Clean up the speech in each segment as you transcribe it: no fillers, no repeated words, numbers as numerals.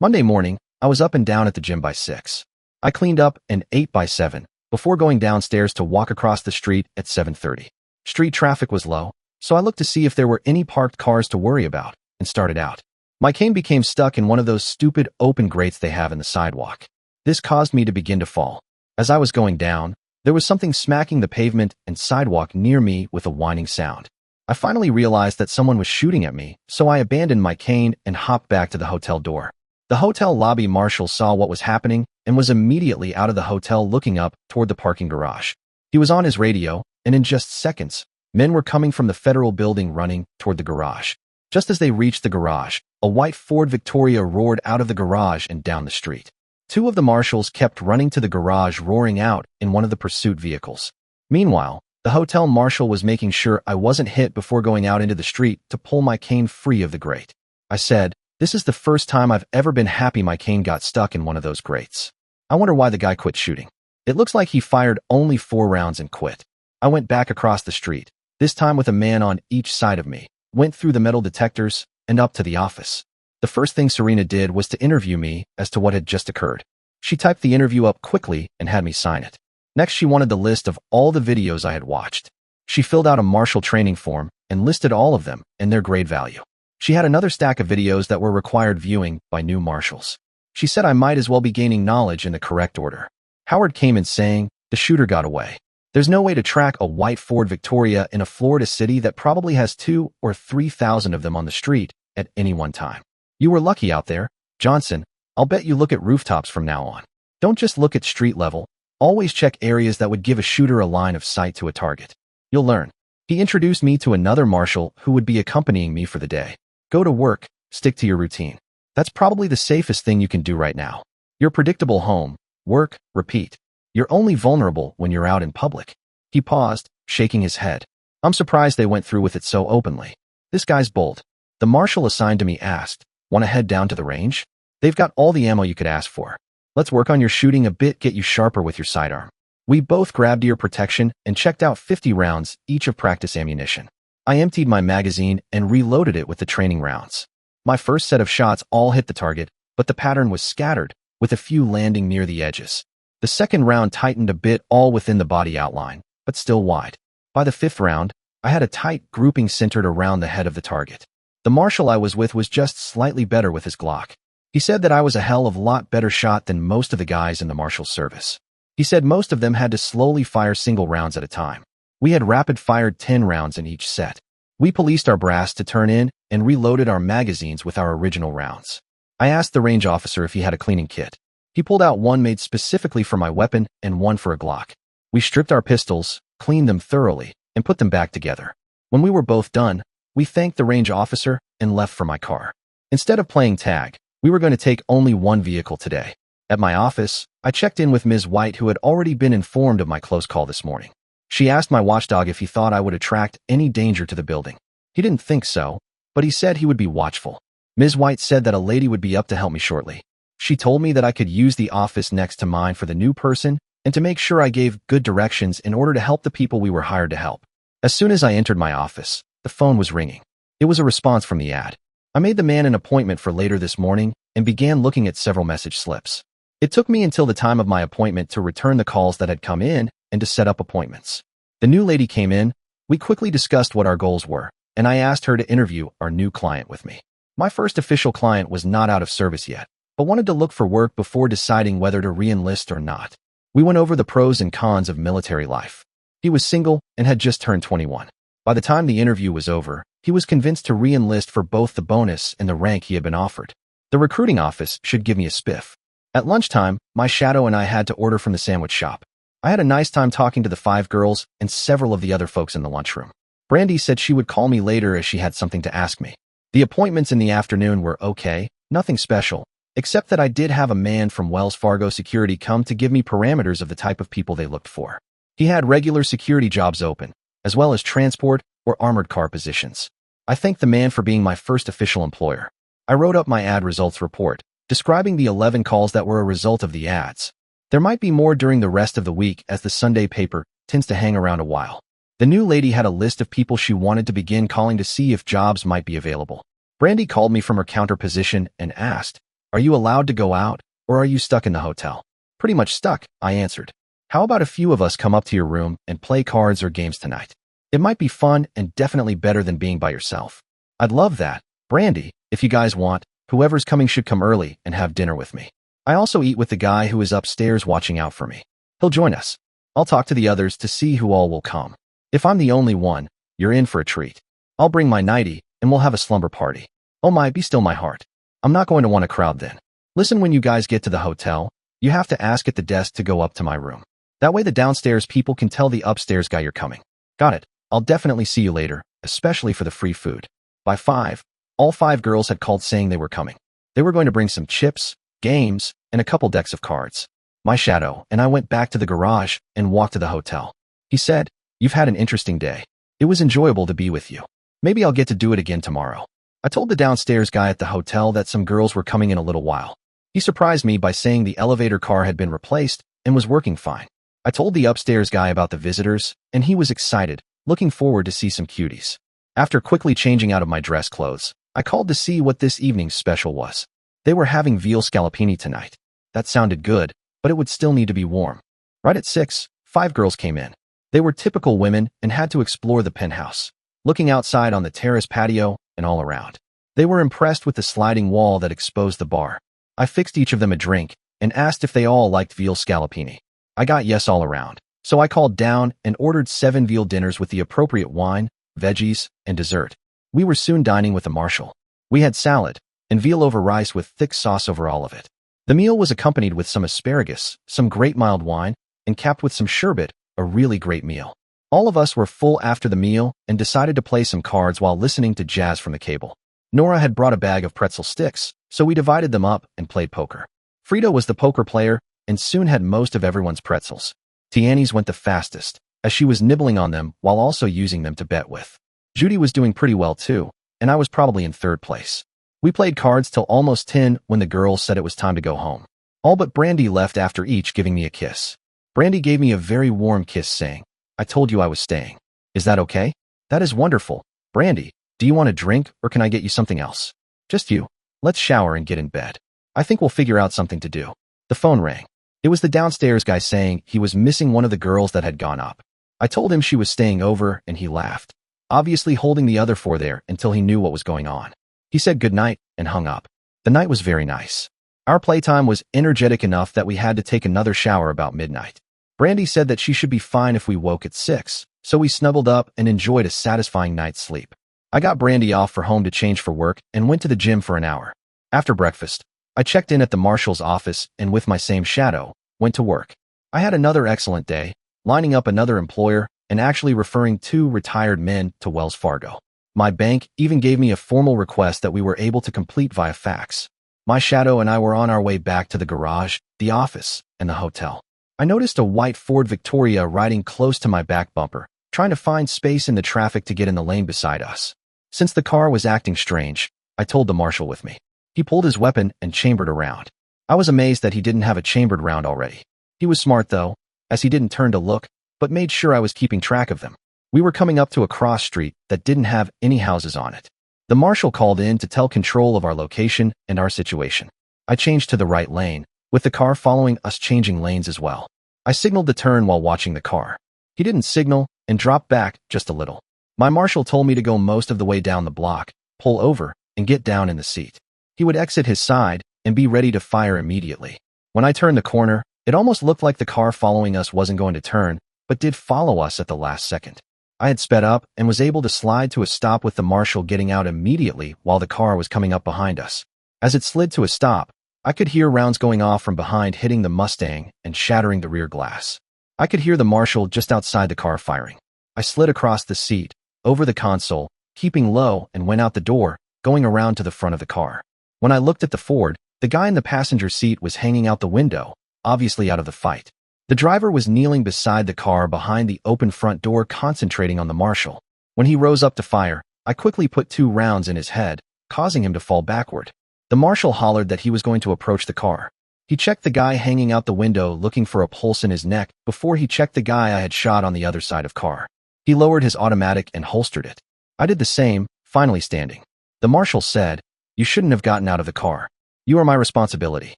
Monday morning, I was up and down at the gym by 6. I cleaned up and ate by 7, before going downstairs to walk across the street at 7:30. Street traffic was low, so I looked to see if there were any parked cars to worry about, and started out. My cane became stuck in one of those stupid open grates they have in the sidewalk. This caused me to begin to fall. As I was going down, there was something smacking the pavement and sidewalk near me with a whining sound. I finally realized that someone was shooting at me, so I abandoned my cane and hopped back to the hotel door. The hotel lobby marshal saw what was happening and was immediately out of the hotel looking up toward the parking garage. He was on his radio, and in just seconds, men were coming from the federal building running toward the garage. Just as they reached the garage, a white Ford Victoria roared out of the garage and down the street. Two of the marshals kept running to the garage, roaring out in one of the pursuit vehicles. Meanwhile, the hotel marshal was making sure I wasn't hit before going out into the street to pull my cane free of the grate. I said, "This is the first time I've ever been happy my cane got stuck in one of those grates. I wonder why the guy quit shooting. It looks like he fired only 4 rounds and quit." I went back across the street, this time with a man on each side of me, went through the metal detectors, and up to the office. The first thing Serena did was to interview me as to what had just occurred. She typed the interview up quickly and had me sign it. Next, she wanted the list of all the videos I had watched. She filled out a marshal training form and listed all of them and their grade value. She had another stack of videos that were required viewing by new marshals. She said I might as well be gaining knowledge in the correct order. Howard came in saying, "The shooter got away. There's no way to track a white Ford Victoria in a Florida city that probably has 2,000 or 3,000 of them on the street at any one time. You were lucky out there, Johnson. I'll bet you look at rooftops from now on. Don't just look at street level. Always check areas that would give a shooter a line of sight to a target. You'll learn." He introduced me to another marshal who would be accompanying me for the day. "Go to work, stick to your routine. That's probably the safest thing you can do right now. Your predictable home, work, repeat. You're only vulnerable when you're out in public." He paused, shaking his head. I'm surprised they went through with it so openly. This guy's bold. The marshal assigned to me asked, "Want to head down to the range? They've got all the ammo you could ask for. Let's work on your shooting a bit, get you sharper with your sidearm." We both grabbed ear protection and checked out 50 rounds each of practice ammunition. I emptied my magazine and reloaded it with the training rounds. My first set of shots all hit the target, but the pattern was scattered, with a few landing near the edges. The second round tightened a bit, all within the body outline, but still wide. By the 5th round, I had a tight grouping centered around the head of the target. The marshal I was with was just slightly better with his Glock. He said that I was a hell of a lot better shot than most of the guys in the marshal service. He said most of them had to slowly fire single rounds at a time. We had rapid-fired 10 rounds in each set. We policed our brass to turn in and reloaded our magazines with our original rounds. I asked the range officer if he had a cleaning kit. He pulled out one made specifically for my weapon and one for a Glock. We stripped our pistols, cleaned them thoroughly, and put them back together. When we were both done, we thanked the range officer and left for my car. Instead of playing tag, we were going to take only one vehicle today. At my office, I checked in with Ms. White, who had already been informed of my close call this morning. She asked my watchdog if he thought I would attract any danger to the building. He didn't think so, but he said he would be watchful. Ms. White said that a lady would be up to help me shortly. She told me that I could use the office next to mine for the new person and to make sure I gave good directions in order to help the people we were hired to help. As soon as I entered my office, the phone was ringing. It was a response from the ad. I made the man an appointment for later this morning and began looking at several message slips. It took me until the time of my appointment to return the calls that had come in and to set up appointments. The new lady came in, we quickly discussed what our goals were, and I asked her to interview our new client with me. My first official client was not out of service yet, but wanted to look for work before deciding whether to re-enlist or not. We went over the pros and cons of military life. He was single and had just turned 21. By the time the interview was over, he was convinced to re-enlist for both the bonus and the rank he had been offered. The recruiting office should give me a spiff. At lunchtime, my shadow and I had to order from the sandwich shop. I had a nice time talking to the 5 girls and several of the other folks in the lunchroom. Brandy said she would call me later as she had something to ask me. The appointments in the afternoon were okay, nothing special, except that I did have a man from Wells Fargo Security come to give me parameters of the type of people they looked for. He had regular security jobs open, as well as transport or armored car positions. I thanked the man for being my first official employer. I wrote up my ad results report, describing the 11 calls that were a result of the ads. There might be more during the rest of the week, as the Sunday paper tends to hang around a while. The new lady had a list of people she wanted to begin calling to see if jobs might be available. Brandy called me from her counter position and asked, Are you allowed to go out, or are you stuck in the hotel? Pretty much stuck, I answered. How about a few of us come up to your room and play cards or games tonight? It might be fun and definitely better than being by yourself. I'd love that. Brandy, if you guys want, whoever's coming should come early and have dinner with me. I also eat with the guy who is upstairs watching out for me. He'll join us. I'll talk to the others to see who all will come. If I'm the only one, you're in for a treat. I'll bring my nightie, and we'll have a slumber party. Oh my, be still my heart. I'm not going to want a crowd then. Listen, when you guys get to the hotel, you have to ask at the desk to go up to my room. That way the downstairs people can tell the upstairs guy you're coming. Got it. I'll definitely see you later, especially for the free food. By 5, all 5 girls had called saying they were coming. They were going to bring some chips, games, and a couple decks of cards. My shadow and I went back to the garage and walked to the hotel. He said, "You've had an interesting day. It was enjoyable to be with you. Maybe I'll get to do it again tomorrow." I told the downstairs guy at the hotel that some girls were coming in a little while. He surprised me by saying the elevator car had been replaced and was working fine. I told the upstairs guy about the visitors, and he was excited, looking forward to see some cuties. After quickly changing out of my dress clothes, I called to see what this evening's special was. They were having veal scallopini tonight. That sounded good, but it would still need to be warm. Right at 6, 5 girls came in. They were typical women and had to explore the penthouse, looking outside on the terrace patio and all around. They were impressed with the sliding wall that exposed the bar. I fixed each of them a drink and asked if they all liked veal scallopini. I got yes all around, so I called down and ordered 7 veal dinners with the appropriate wine, veggies, and dessert. We were soon dining with the marshal. We had salad and veal over rice with thick sauce over all of it. The meal was accompanied with some asparagus, some great mild wine, and capped with some sherbet, a really great meal. All of us were full after the meal and decided to play some cards while listening to jazz from the cable. Nora had brought a bag of pretzel sticks, so we divided them up and played poker. Frida was the poker player and soon had most of everyone's pretzels. Tiani's went the fastest, as she was nibbling on them while also using them to bet with. Judy was doing pretty well too, and I was probably in 3rd place. We played cards till almost 10 when the girls said it was time to go home. All but Brandy left after each giving me a kiss. Brandy gave me a very warm kiss saying, "I told you I was staying. Is that okay?" "That is wonderful. Brandy, do you want a drink or can I get you something else?" "Just you. Let's shower and get in bed. I think we'll figure out something to do." The phone rang. It was the downstairs guy saying he was missing one of the girls that had gone up. I told him she was staying over and he laughed, obviously holding the other 4 there until he knew what was going on. He said goodnight and hung up. The night was very nice. Our playtime was energetic enough that we had to take another shower about midnight. Brandy said that she should be fine if we woke at 6, so we snuggled up and enjoyed a satisfying night's sleep. I got Brandy off for home to change for work and went to the gym for an hour. After breakfast, I checked in at the marshal's office and with my same shadow, went to work. I had another excellent day, lining up another employer and actually referring 2 retired men to Wells Fargo. My bank even gave me a formal request that we were able to complete via fax. My shadow and I were on our way back to the garage, the office, and the hotel. I noticed a white Ford Victoria riding close to my back bumper, trying to find space in the traffic to get in the lane beside us. Since the car was acting strange, I told the marshal with me. He pulled his weapon and chambered a round. I was amazed that he didn't have a chambered round already. He was smart though, as he didn't turn to look, but made sure I was keeping track of them. We were coming up to a cross street that didn't have any houses on it. The marshal called in to tell control of our location and our situation. I changed to the right lane, with the car following us changing lanes as well. I signaled to turn while watching the car. He didn't signal and dropped back just a little. My marshal told me to go most of the way down the block, pull over, and get down in the seat. He would exit his side and be ready to fire immediately. When I turned the corner, it almost looked like the car following us wasn't going to turn, but did follow us at the last second. I had sped up and was able to slide to a stop with the marshal getting out immediately while the car was coming up behind us. As it slid to a stop, I could hear rounds going off from behind hitting the Mustang and shattering the rear glass. I could hear the marshal just outside the car firing. I slid across the seat, over the console, keeping low and went out the door, going around to the front of the car. When I looked at the Ford, the guy in the passenger seat was hanging out the window, obviously out of the fight. The driver was kneeling beside the car behind the open front door concentrating on the marshal. When he rose up to fire, I quickly put 2 rounds in his head, causing him to fall backward. The marshal hollered that he was going to approach the car. He checked the guy hanging out the window looking for a pulse in his neck before he checked the guy I had shot on the other side of car. He lowered his automatic and holstered it. I did the same, finally standing. The marshal said, "You shouldn't have gotten out of the car. You are my responsibility.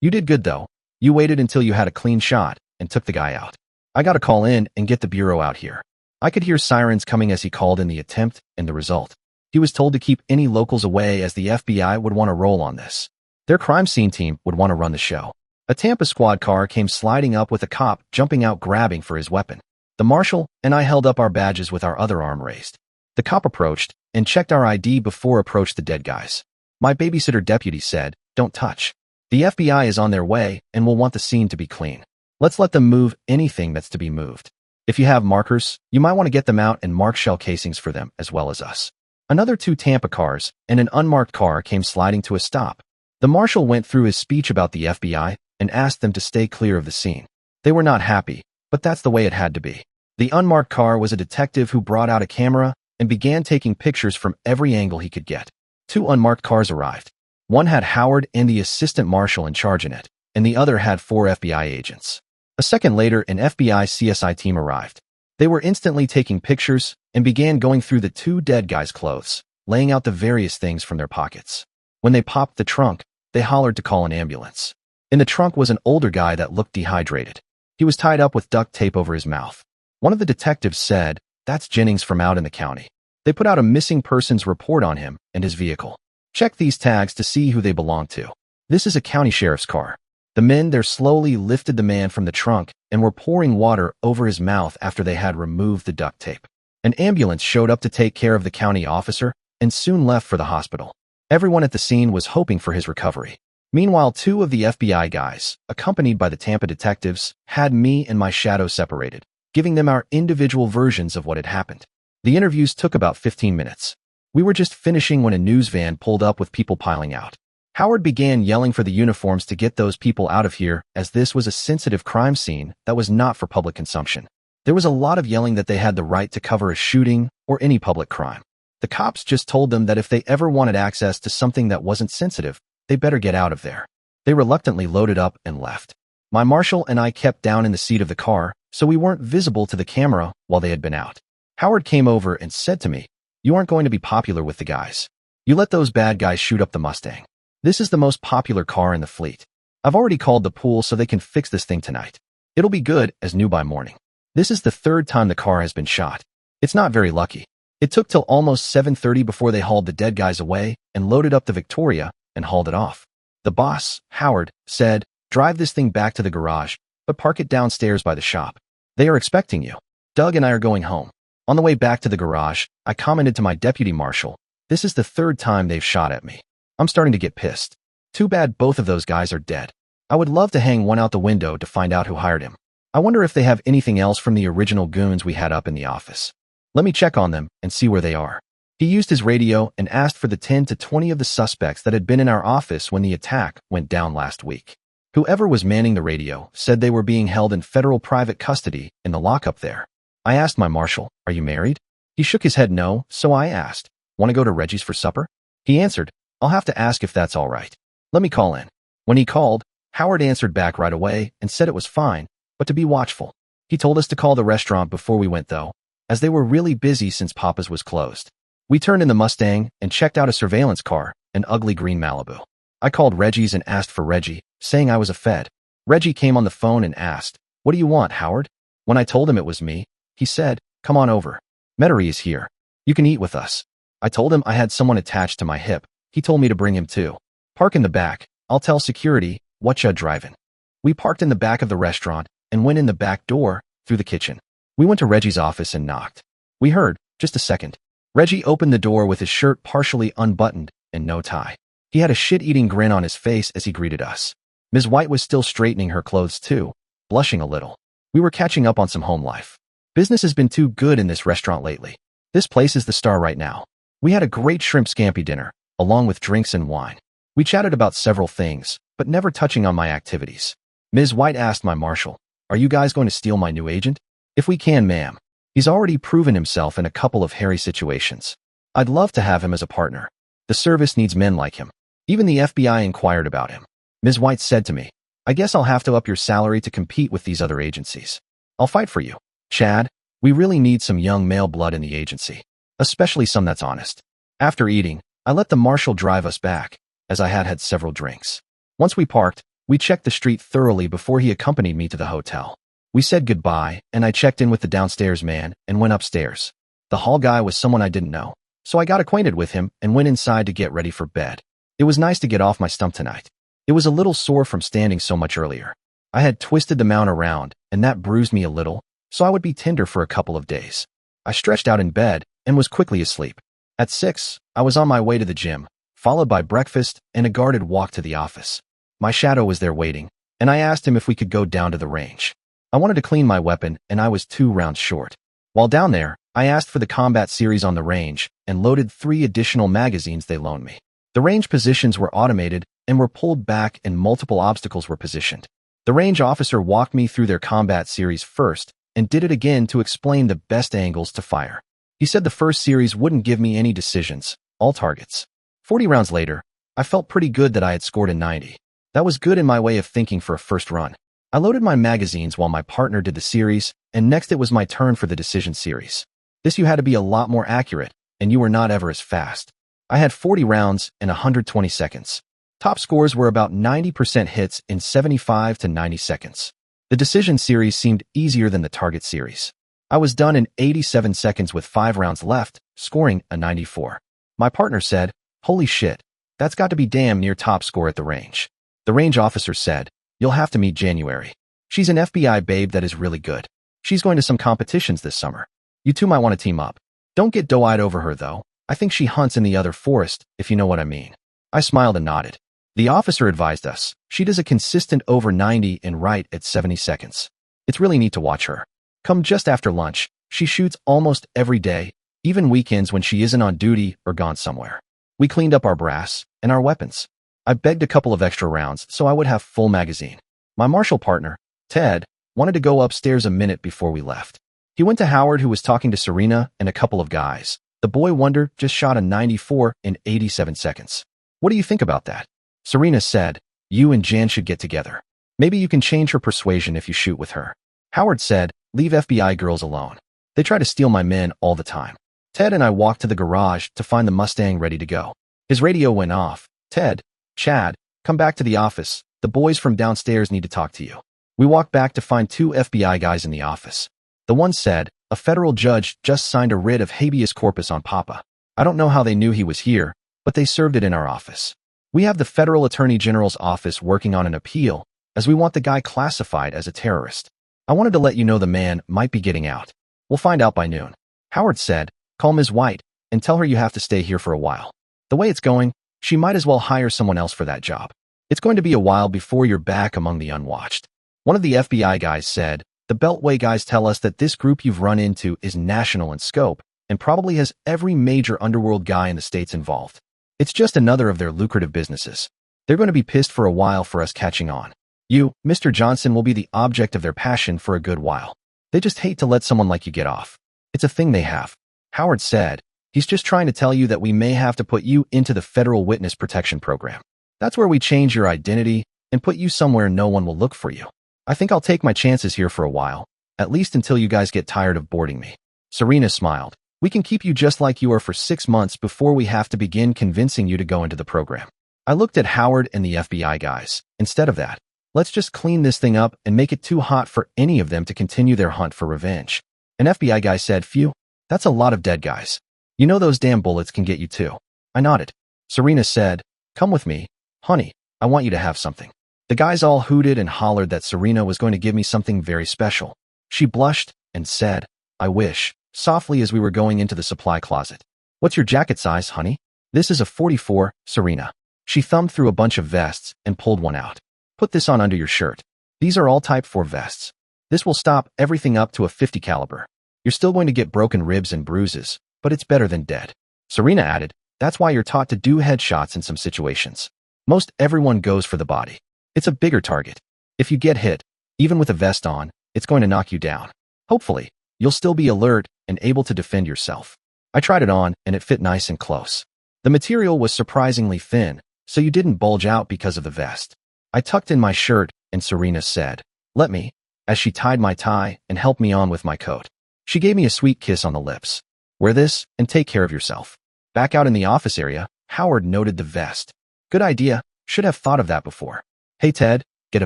You did good, though. You waited until you had a clean shot and took the guy out. I got to call in and get the bureau out here. I could hear sirens coming as he called in the attempt and the result. He was told to keep any locals away as the FBI would want to roll on this. Their crime scene team would want to run the show. A Tampa squad car came sliding up with a cop jumping out grabbing for his weapon. The marshal and I held up our badges with our other arm raised. The cop approached and checked our ID before approached the dead guys. My babysitter deputy said, "Don't touch. The FBI is on their way and will want the scene to be clean. Let's let them move anything that's to be moved. If you have markers, you might want to get them out and mark shell casings for them as well as us." Another 2 Tampa cars and an unmarked car came sliding to a stop. The marshal went through his speech about the FBI and asked them to stay clear of the scene. They were not happy, but that's the way it had to be. The unmarked car was a detective who brought out a camera and began taking pictures from every angle he could get. 2 unmarked cars arrived. One had Howard and the assistant marshal in charge in it, and the other had 4 FBI agents. A second later, an FBI CSI team arrived. They were instantly taking pictures and began going through the 2 dead guys' clothes, laying out the various things from their pockets. When they popped the trunk, they hollered to call an ambulance. In the trunk was an older guy that looked dehydrated. He was tied up with duct tape over his mouth. One of the detectives said, "That's Jennings from out in the county." They put out a missing persons report on him and his vehicle. Check these tags to see who they belong to. This is a county sheriff's car. The men there slowly lifted the man from the trunk and were pouring water over his mouth after they had removed the duct tape. An ambulance showed up to take care of the county officer and soon left for the hospital. Everyone at the scene was hoping for his recovery. Meanwhile, 2 of the FBI guys, accompanied by the Tampa detectives, had me and my shadow separated, giving them our individual versions of what had happened. The interviews took about 15 minutes. We were just finishing when a news van pulled up with people piling out. Howard began yelling for the uniforms to get those people out of here, as this was a sensitive crime scene that was not for public consumption. There was a lot of yelling that they had the right to cover a shooting or any public crime. The cops just told them that if they ever wanted access to something that wasn't sensitive, they better get out of there. They reluctantly loaded up and left. My marshal and I kept down in the seat of the car, so we weren't visible to the camera while they had been out. Howard came over and said to me, "You aren't going to be popular with the guys. You let those bad guys shoot up the Mustang. This is the most popular car in the fleet. I've already called the pool so they can fix this thing tonight. It'll be good as new by morning." This is the 3rd time the car has been shot. It's not very lucky. It took till almost 7:30 before they hauled the dead guys away and loaded up the Victoria and hauled it off. The boss, Howard, said, "Drive this thing back to the garage, but park it downstairs by the shop. They are expecting you. Doug and I are going home." On the way back to the garage, I commented to my deputy marshal, "This is the 3rd time they've shot at me. I'm starting to get pissed. Too bad both of those guys are dead. I would love to hang one out the window to find out who hired him. I wonder if they have anything else from the original goons we had up in the office. Let me check on them and see where they are." He used his radio and asked for the 10 to 20 of the suspects that had been in our office when the attack went down last week. Whoever was manning the radio said they were being held in federal private custody in the lockup there. I asked my marshal, "Are you married?" He shook his head no, so I asked, "Want to go to Reggie's for supper?" He answered, "I'll have to ask if that's all right. Let me call in." When he called, Howard answered back right away and said it was fine, but to be watchful. He told us to call the restaurant before we went though, as they were really busy since Papa's was closed. We turned in the Mustang and checked out a surveillance car, an ugly green Malibu. I called Reggie's and asked for Reggie, saying I was a Fed. Reggie came on the phone and asked, "What do you want, Howard?" When I told him it was me, he said, "Come on over. Metairie is here. You can eat with us." I told him I had someone attached to my hip. He told me to bring him too. "Park in the back. I'll tell security what you driving." We parked in the back of the restaurant and went in the back door through the kitchen. We went to Reggie's office and knocked. We heard, "Just a second." Reggie opened the door with his shirt partially unbuttoned and no tie. He had a shit-eating grin on his face as he greeted us. Ms. White was still straightening her clothes too, blushing a little. We were catching up on some home life. Business has been too good in this restaurant lately. This place is the star right now. We had a great shrimp scampi dinner, along with drinks and wine. We chatted about several things, but never touching on my activities. Ms. White asked my marshal, "Are you guys going to steal my new agent?" "If we can, ma'am. He's already proven himself in a couple of hairy situations. I'd love to have him as a partner. The service needs men like him." Even the FBI inquired about him. Ms. White said to me, "I guess I'll have to up your salary to compete with these other agencies. I'll fight for you, Chad. We really need some young male blood in the agency, especially some that's honest." After eating, I let the marshal drive us back, as I had had several drinks. Once we parked, we checked the street thoroughly before he accompanied me to the hotel. We said goodbye, and I checked in with the downstairs man and went upstairs. The hall guy was someone I didn't know, so I got acquainted with him and went inside to get ready for bed. It was nice to get off my stump tonight. It was a little sore from standing so much earlier. I had twisted the mount around, and that bruised me a little, so I would be tender for a couple of days. I stretched out in bed and was quickly asleep. At 6, I was on my way to the gym, followed by breakfast and a guarded walk to the office. My shadow was there waiting, and I asked him if we could go down to the range. I wanted to clean my weapon, and I was 2 rounds short. While down there, I asked for the combat series on the range and loaded 3 additional magazines they loaned me. The range positions were automated and were pulled back, and multiple obstacles were positioned. The range officer walked me through their combat series first and did it again to explain the best angles to fire. He said the first series wouldn't give me any decisions, all targets. 40 rounds later, I felt pretty good that I had scored a 90. That was good in my way of thinking for a first run. I loaded my magazines while my partner did the series, and next it was my turn for the decision series. This you had to be a lot more accurate, and you were not ever as fast. I had 40 rounds in 120 seconds. Top scores were about 90% hits in 75 to 90 seconds. The decision series seemed easier than the target series. I was done in 87 seconds with 5 rounds left, scoring a 94. My partner said, "Holy shit, that's got to be damn near top score at the range." The range officer said, "You'll have to meet January. She's an FBI babe that is really good. She's going to some competitions this summer. You two might want to team up. Don't get doe-eyed over her, though. I think she hunts in the other forest, if you know what I mean." I smiled and nodded. The officer advised us, "She does a consistent over 90 and right at 70 seconds. It's really neat to watch her. Come just after lunch, she shoots almost every day, even weekends when she isn't on duty or gone somewhere." We cleaned up our brass and our weapons. I begged a couple of extra rounds so I would have full magazine. My martial partner, Ted, wanted to go upstairs a minute before we left. He went to Howard, who was talking to Serena and a couple of guys. The boy wonder just shot a 94 in 87 seconds. "What do you think about that?" Serena said, "You and Jan should get together. Maybe you can change her persuasion if you shoot with her." Howard said, "Leave FBI girls alone. They try to steal my men all the time." Ted and I walked to the garage to find the Mustang ready to go. His radio went off. "Ted, Chad, come back to the office. The boys from downstairs need to talk to you." We walked back to find 2 FBI guys in the office. The one said, "A federal judge just signed a writ of habeas corpus on Papa. I don't know how they knew he was here, but they served it in our office. We have the federal attorney general's office working on an appeal, as we want the guy classified as a terrorist. I wanted to let you know the man might be getting out. We'll find out by noon." Howard said, "Call Ms. White and tell her you have to stay here for a while. The way it's going, she might as well hire someone else for that job. It's going to be a while before you're back among the unwatched." One of the FBI guys said, "The Beltway guys tell us that this group you've run into is national in scope and probably has every major underworld guy in the states involved. It's just another of their lucrative businesses. They're going to be pissed for a while for us catching on. You, Mr. Johnson, will be the object of their passion for a good while. They just hate to let someone like you get off. It's a thing they have." Howard said, "He's just trying to tell you that we may have to put you into the Federal Witness Protection Program. That's where we change your identity and put you somewhere no one will look for you. I think I'll take my chances here for a while, at least until you guys get tired of boarding me." Serena smiled. "We can keep you just like you are for 6 months before we have to begin convincing you to go into the program." I looked at Howard and the FBI guys. "Instead of that, let's just clean this thing up and make it too hot for any of them to continue their hunt for revenge." An FBI guy said, "Phew, that's a lot of dead guys. You know those damn bullets can get you too." I nodded. Serena said, "Come with me, honey. I want you to have something." The guys all hooted and hollered that Serena was going to give me something very special. She blushed and said, "I wish," softly as we were going into the supply closet. "What's your jacket size, honey?" "This is a 44, Serena." She thumbed through a bunch of vests and pulled one out. "Put this on under your shirt. These are all Type 4 vests. This will stop everything up to a 50 caliber. You're still going to get broken ribs and bruises, but it's better than dead." Serena added, "That's why you're taught to do headshots in some situations. Most everyone goes for the body. It's a bigger target. If you get hit, even with a vest on, it's going to knock you down. Hopefully, you'll still be alert and able to defend yourself." I tried it on, and it fit nice and close. The material was surprisingly thin, so you didn't bulge out because of the vest. I tucked in my shirt, and Serena said, "Let me," as she tied my tie and helped me on with my coat. She gave me a sweet kiss on the lips. "Wear this and take care of yourself." Back out in the office area, Howard noted the vest. Good idea. Should have thought of that before. Hey, Ted, get a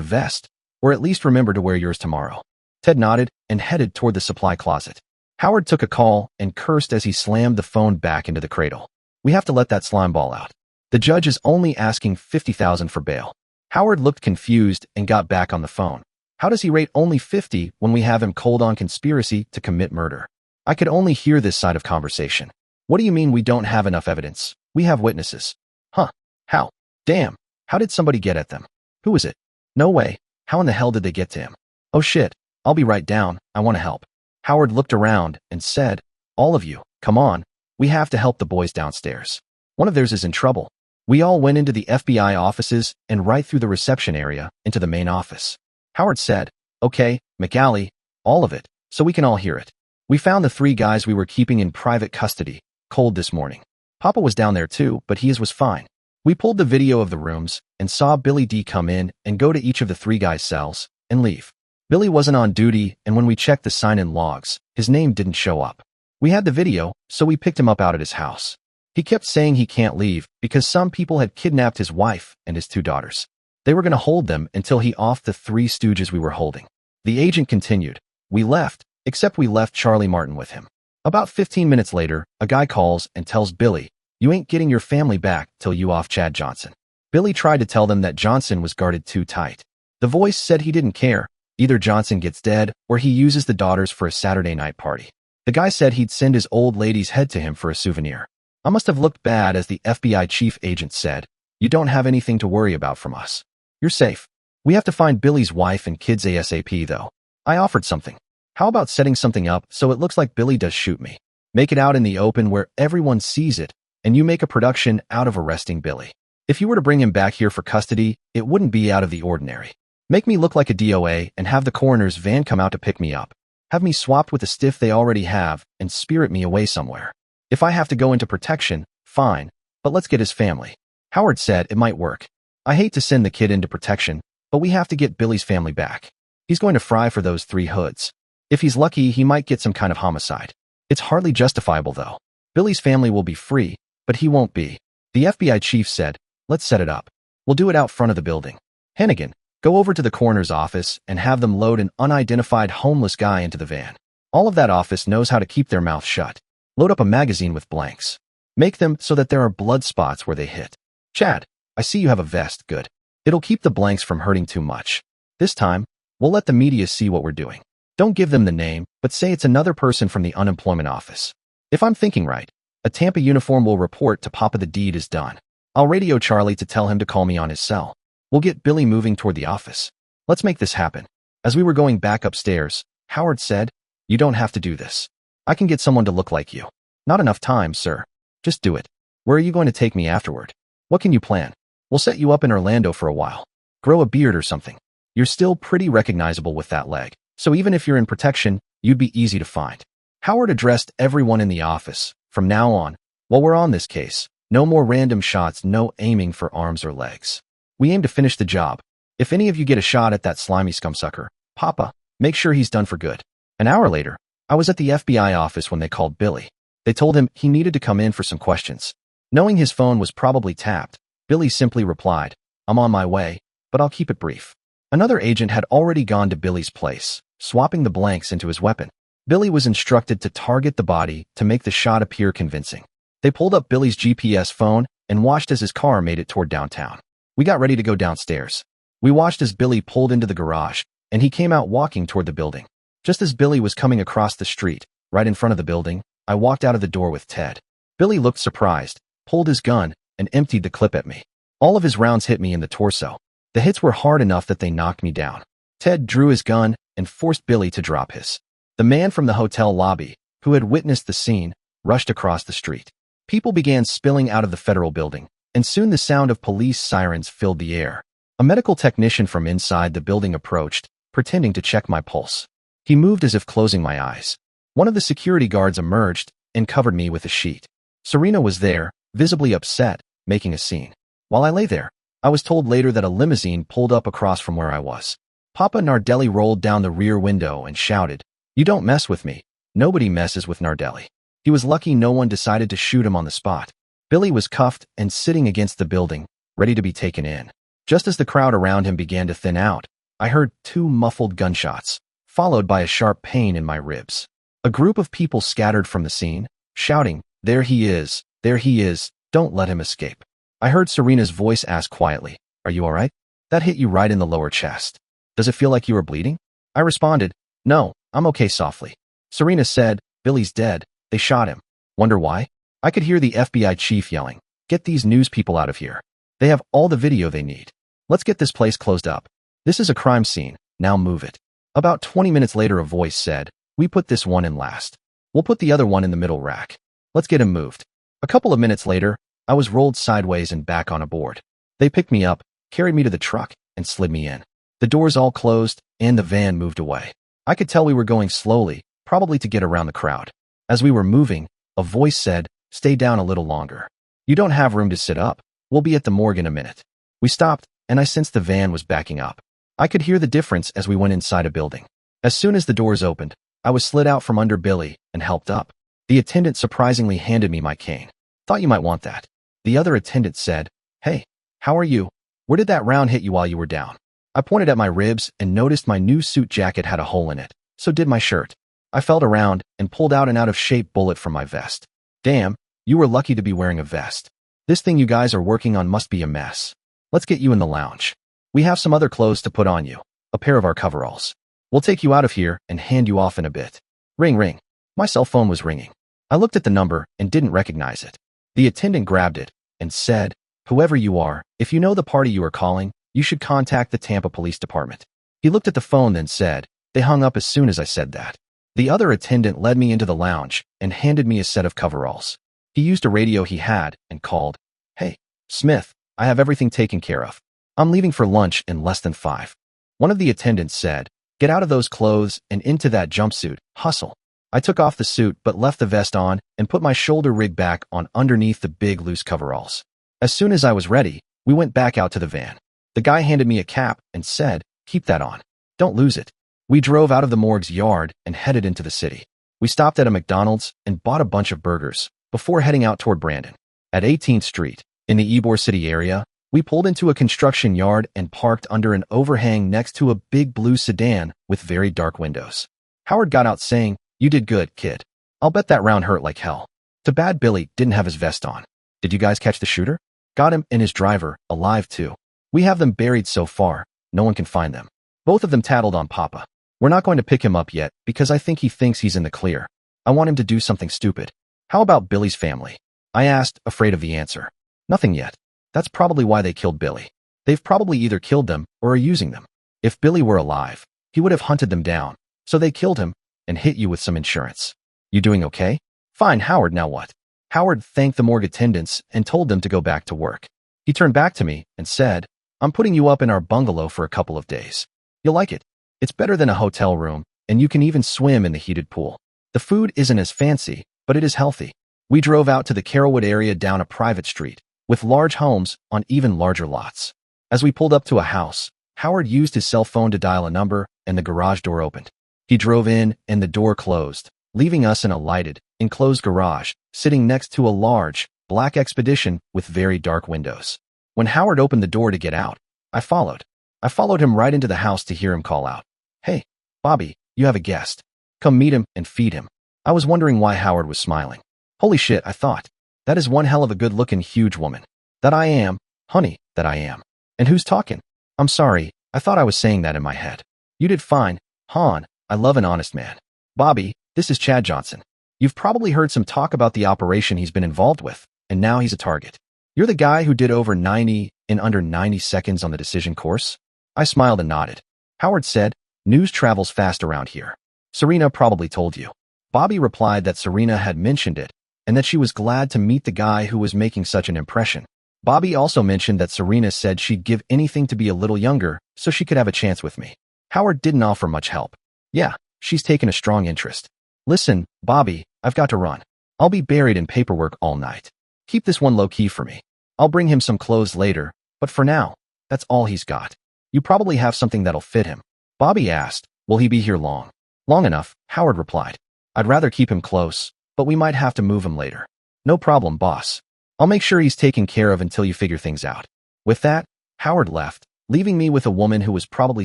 vest. Or at least remember to wear yours tomorrow. Ted nodded and headed toward the supply closet. Howard took a call and cursed as he slammed the phone back into the cradle. We have to let that slime ball out. The judge is only asking $50,000 for bail. Howard looked confused and got back on the phone. How does he rate only 50 when we have him cold on conspiracy to commit murder? I could only hear this side of conversation. What do you mean we don't have enough evidence? We have witnesses. Huh? How? Damn. How did somebody get at them? Who was it? No way. How in the hell did they get to him? Oh shit. I'll be right down. I want to help. Howard looked around and said, all of you, come on. We have to help the boys downstairs. One of theirs is in trouble. We all went into the FBI offices and right through the reception area into the main office. Howard said, okay, McAlley, all of it, so we can all hear it. We found the 3 guys we were keeping in private custody, cold this morning. Papa was down there too, but he was fine. We pulled the video of the rooms and saw Billy D come in and go to each of the 3 guys' cells and leave. Billy wasn't on duty, and when we checked the sign-in logs, his name didn't show up. We had the video, so we picked him up out at his house. He kept saying he can't leave because some people had kidnapped his wife and his 2 daughters. They were going to hold them until he offed the 3 stooges we were holding. The agent continued. We left, except we left Charlie Martin with him. About 15 minutes later, a guy calls and tells Billy, you ain't getting your family back till you off Chad Johnson. Billy tried to tell them that Johnson was guarded too tight. The voice said he didn't care. Either Johnson gets dead or he uses the daughters for a Saturday night party. The guy said he'd send his old lady's head to him for a souvenir. I must have looked bad as the FBI chief agent said, you don't have anything to worry about from us. You're safe. We have to find Billy's wife and kids ASAP though. I offered something. How about setting something up so it looks like Billy does shoot me? Make it out in the open where everyone sees it, and you make a production out of arresting Billy. If you were to bring him back here for custody, it wouldn't be out of the ordinary. Make me look like a DOA and have the coroner's van come out to pick me up. Have me swapped with the stiff they already have and spirit me away somewhere. If I have to go into protection, fine, but let's get his family. Howard said it might work. I hate to send the kid into protection, but we have to get Billy's family back. He's going to fry for those 3 hoods. If he's lucky, he might get some kind of homicide. It's hardly justifiable though. Billy's family will be free, but he won't be. The FBI chief said, let's set it up. We'll do it out front of the building. Hennigan, go over to the coroner's office and have them load an unidentified homeless guy into the van. All of that office knows how to keep their mouth shut. Load up a magazine with blanks. Make them so that there are blood spots where they hit. Chad, I see you have a vest, good. It'll keep the blanks from hurting too much. This time, we'll let the media see what we're doing. Don't give them the name, but say it's another person from the unemployment office. If I'm thinking right, a Tampa uniform will report to Papa the deed is done. I'll radio Charlie to tell him to call me on his cell. We'll get Billy moving toward the office. Let's make this happen. As we were going back upstairs, Howard said, you don't have to do this. I can get someone to look like you. Not enough time, sir. Just do it. Where are you going to take me afterward? What can you plan? We'll set you up in Orlando for a while. Grow a beard or something. You're still pretty recognizable with that leg, so even if you're in protection, you'd be easy to find. Howard addressed everyone in the office. From now on, while we're on this case, no more random shots, no aiming for arms or legs. We aim to finish the job. If any of you get a shot at that slimy scumsucker, Papa, make sure he's done for good. An hour later, I was at the FBI office when they called Billy. They told him he needed to come in for some questions. Knowing his phone was probably tapped, Billy simply replied, I'm on my way, but I'll keep it brief. Another agent had already gone to Billy's place, swapping the blanks into his weapon. Billy was instructed to target the body to make the shot appear convincing. They pulled up Billy's GPS phone and watched as his car made it toward downtown. We got ready to go downstairs. We watched as Billy pulled into the garage, and he came out walking toward the building. Just as Billy was coming across the street, right in front of the building, I walked out of the door with Ted. Billy looked surprised, pulled his gun, and emptied the clip at me. All of his rounds hit me in the torso. The hits were hard enough that they knocked me down. Ted drew his gun and forced Billy to drop his. The man from the hotel lobby, who had witnessed the scene, rushed across the street. People began spilling out of the federal building, and soon the sound of police sirens filled the air. A medical technician from inside the building approached, pretending to check my pulse. He moved as if closing my eyes. One of the security guards emerged and covered me with a sheet. Serena was there, visibly upset, making a scene. While I lay there, I was told later that a limousine pulled up across from where I was. Papa Nardelli rolled down the rear window and shouted, "You don't mess with me." Nobody messes with Nardelli. He was lucky no one decided to shoot him on the spot. Billy was cuffed and sitting against the building, ready to be taken in. Just as the crowd around him began to thin out, I heard 2 muffled gunshots, followed by a sharp pain in my ribs. A group of people scattered from the scene, shouting, "There he is! There he is! Don't let him escape." I heard Serena's voice ask quietly, "Are you all right? That hit you right in the lower chest. Does it feel like you were bleeding?" I responded, "No, I'm okay," softly. Serena said, "Billy's dead. They shot him." Wonder why? I could hear the FBI chief yelling, "Get these news people out of here. They have all the video they need. Let's get this place closed up. This is a crime scene. Now move it." About 20 minutes later, a voice said, "We put this one in last. We'll put the other one in the middle rack. Let's get him moved." A couple of minutes later, I was rolled sideways and back on a board. They picked me up, carried me to the truck, and slid me in. The doors all closed, and the van moved away. I could tell we were going slowly, probably to get around the crowd. As we were moving, a voice said, "Stay down a little longer. You don't have room to sit up. We'll be at the morgue in a minute." We stopped, and I sensed the van was backing up. I could hear the difference as we went inside a building. As soon as the doors opened, I was slid out from under Billy and helped up. The attendant surprisingly handed me my cane. "Thought you might want that." The other attendant said, "Hey, how are you? Where did that round hit you while you were down?" I pointed at my ribs and noticed my new suit jacket had a hole in it. So did my shirt. I felt around and pulled out an out-of-shape bullet from my vest. "Damn, you were lucky to be wearing a vest. This thing you guys are working on must be a mess. Let's get you in the lounge. We have some other clothes to put on you, a pair of our coveralls. We'll take you out of here and hand you off in a bit." Ring, ring. My cell phone was ringing. I looked at the number and didn't recognize it. The attendant grabbed it and said, "Whoever you are, if you know the party you are calling, you should contact the Tampa Police Department." He looked at the phone, then said, "They hung up as soon as I said that." The other attendant led me into the lounge and handed me a set of coveralls. He used a radio he had and called, "Hey, Smith, I have everything taken care of. I'm leaving for lunch in less than 5. One of the attendants said, "Get out of those clothes and into that jumpsuit, hustle." I took off the suit but left the vest on and put my shoulder rig back on underneath the big loose coveralls. As soon as I was ready, we went back out to the van. The guy handed me a cap and said, "Keep that on. Don't lose it." We drove out of the morgue's yard and headed into the city. We stopped at a McDonald's and bought a bunch of burgers before heading out toward Brandon. At 18th Street, in the Ybor City area, we pulled into a construction yard and parked under an overhang next to a big blue sedan with very dark windows. Howard got out saying, "You did good, kid. I'll bet that round hurt like hell." Too bad Billy didn't have his vest on. "Did you guys catch the shooter?" "Got him and his driver, alive too. We have them buried so far, no one can find them. Both of them tattled on Papa. We're not going to pick him up yet because I think he thinks he's in the clear. I want him to do something stupid." "How about Billy's family?" I asked, afraid of the answer. "Nothing yet. That's probably why they killed Billy. They've probably either killed them or are using them. If Billy were alive, he would have hunted them down. So they killed him and hit you with some insurance. You doing okay?" "Fine, Howard, now what?" Howard thanked the morgue attendants and told them to go back to work. He turned back to me and said, "I'm putting you up in our bungalow for a couple of days. You'll like it. It's better than a hotel room, and you can even swim in the heated pool. The food isn't as fancy, but it is healthy." We drove out to the Carrollwood area down a private street, with large homes on even larger lots. As we pulled up to a house, Howard used his cell phone to dial a number, and the garage door opened. He drove in, and the door closed, leaving us in a lighted, enclosed garage, sitting next to a large, black Expedition with very dark windows. When Howard opened the door to get out, I followed. I followed him right into the house to hear him call out, "Hey, Bobby, you have a guest. Come meet him and feed him." I was wondering why Howard was smiling. Holy shit, I thought. That is one hell of a good-looking huge woman. That I am, honey, that I am. And who's talking? I'm sorry, I thought I was saying that in my head. You did fine, hon. I love an honest man. Bobby, this is Chad Johnson. You've probably heard some talk about the operation he's been involved with, and now he's a target. You're the guy who did over 90 in under 90 seconds on the decision course? I smiled and nodded. Howard said, "News travels fast around here. Serena probably told you." Bobby replied that Serena had mentioned it, and that she was glad to meet the guy who was making such an impression. Bobby also mentioned that Serena said she'd give anything to be a little younger so she could have a chance with me. Howard didn't offer much help. "Yeah, she's taken a strong interest. Listen, Bobby, I've got to run. I'll be buried in paperwork all night. Keep this one low-key for me. I'll bring him some clothes later, but for now, that's all he's got. You probably have something that'll fit him." Bobby asked, "Will he be here long?" "Long enough," Howard replied. "I'd rather keep him close, but we might have to move him later." "No problem, boss. I'll make sure he's taken care of until you figure things out." With that, Howard left, leaving me with a woman who was probably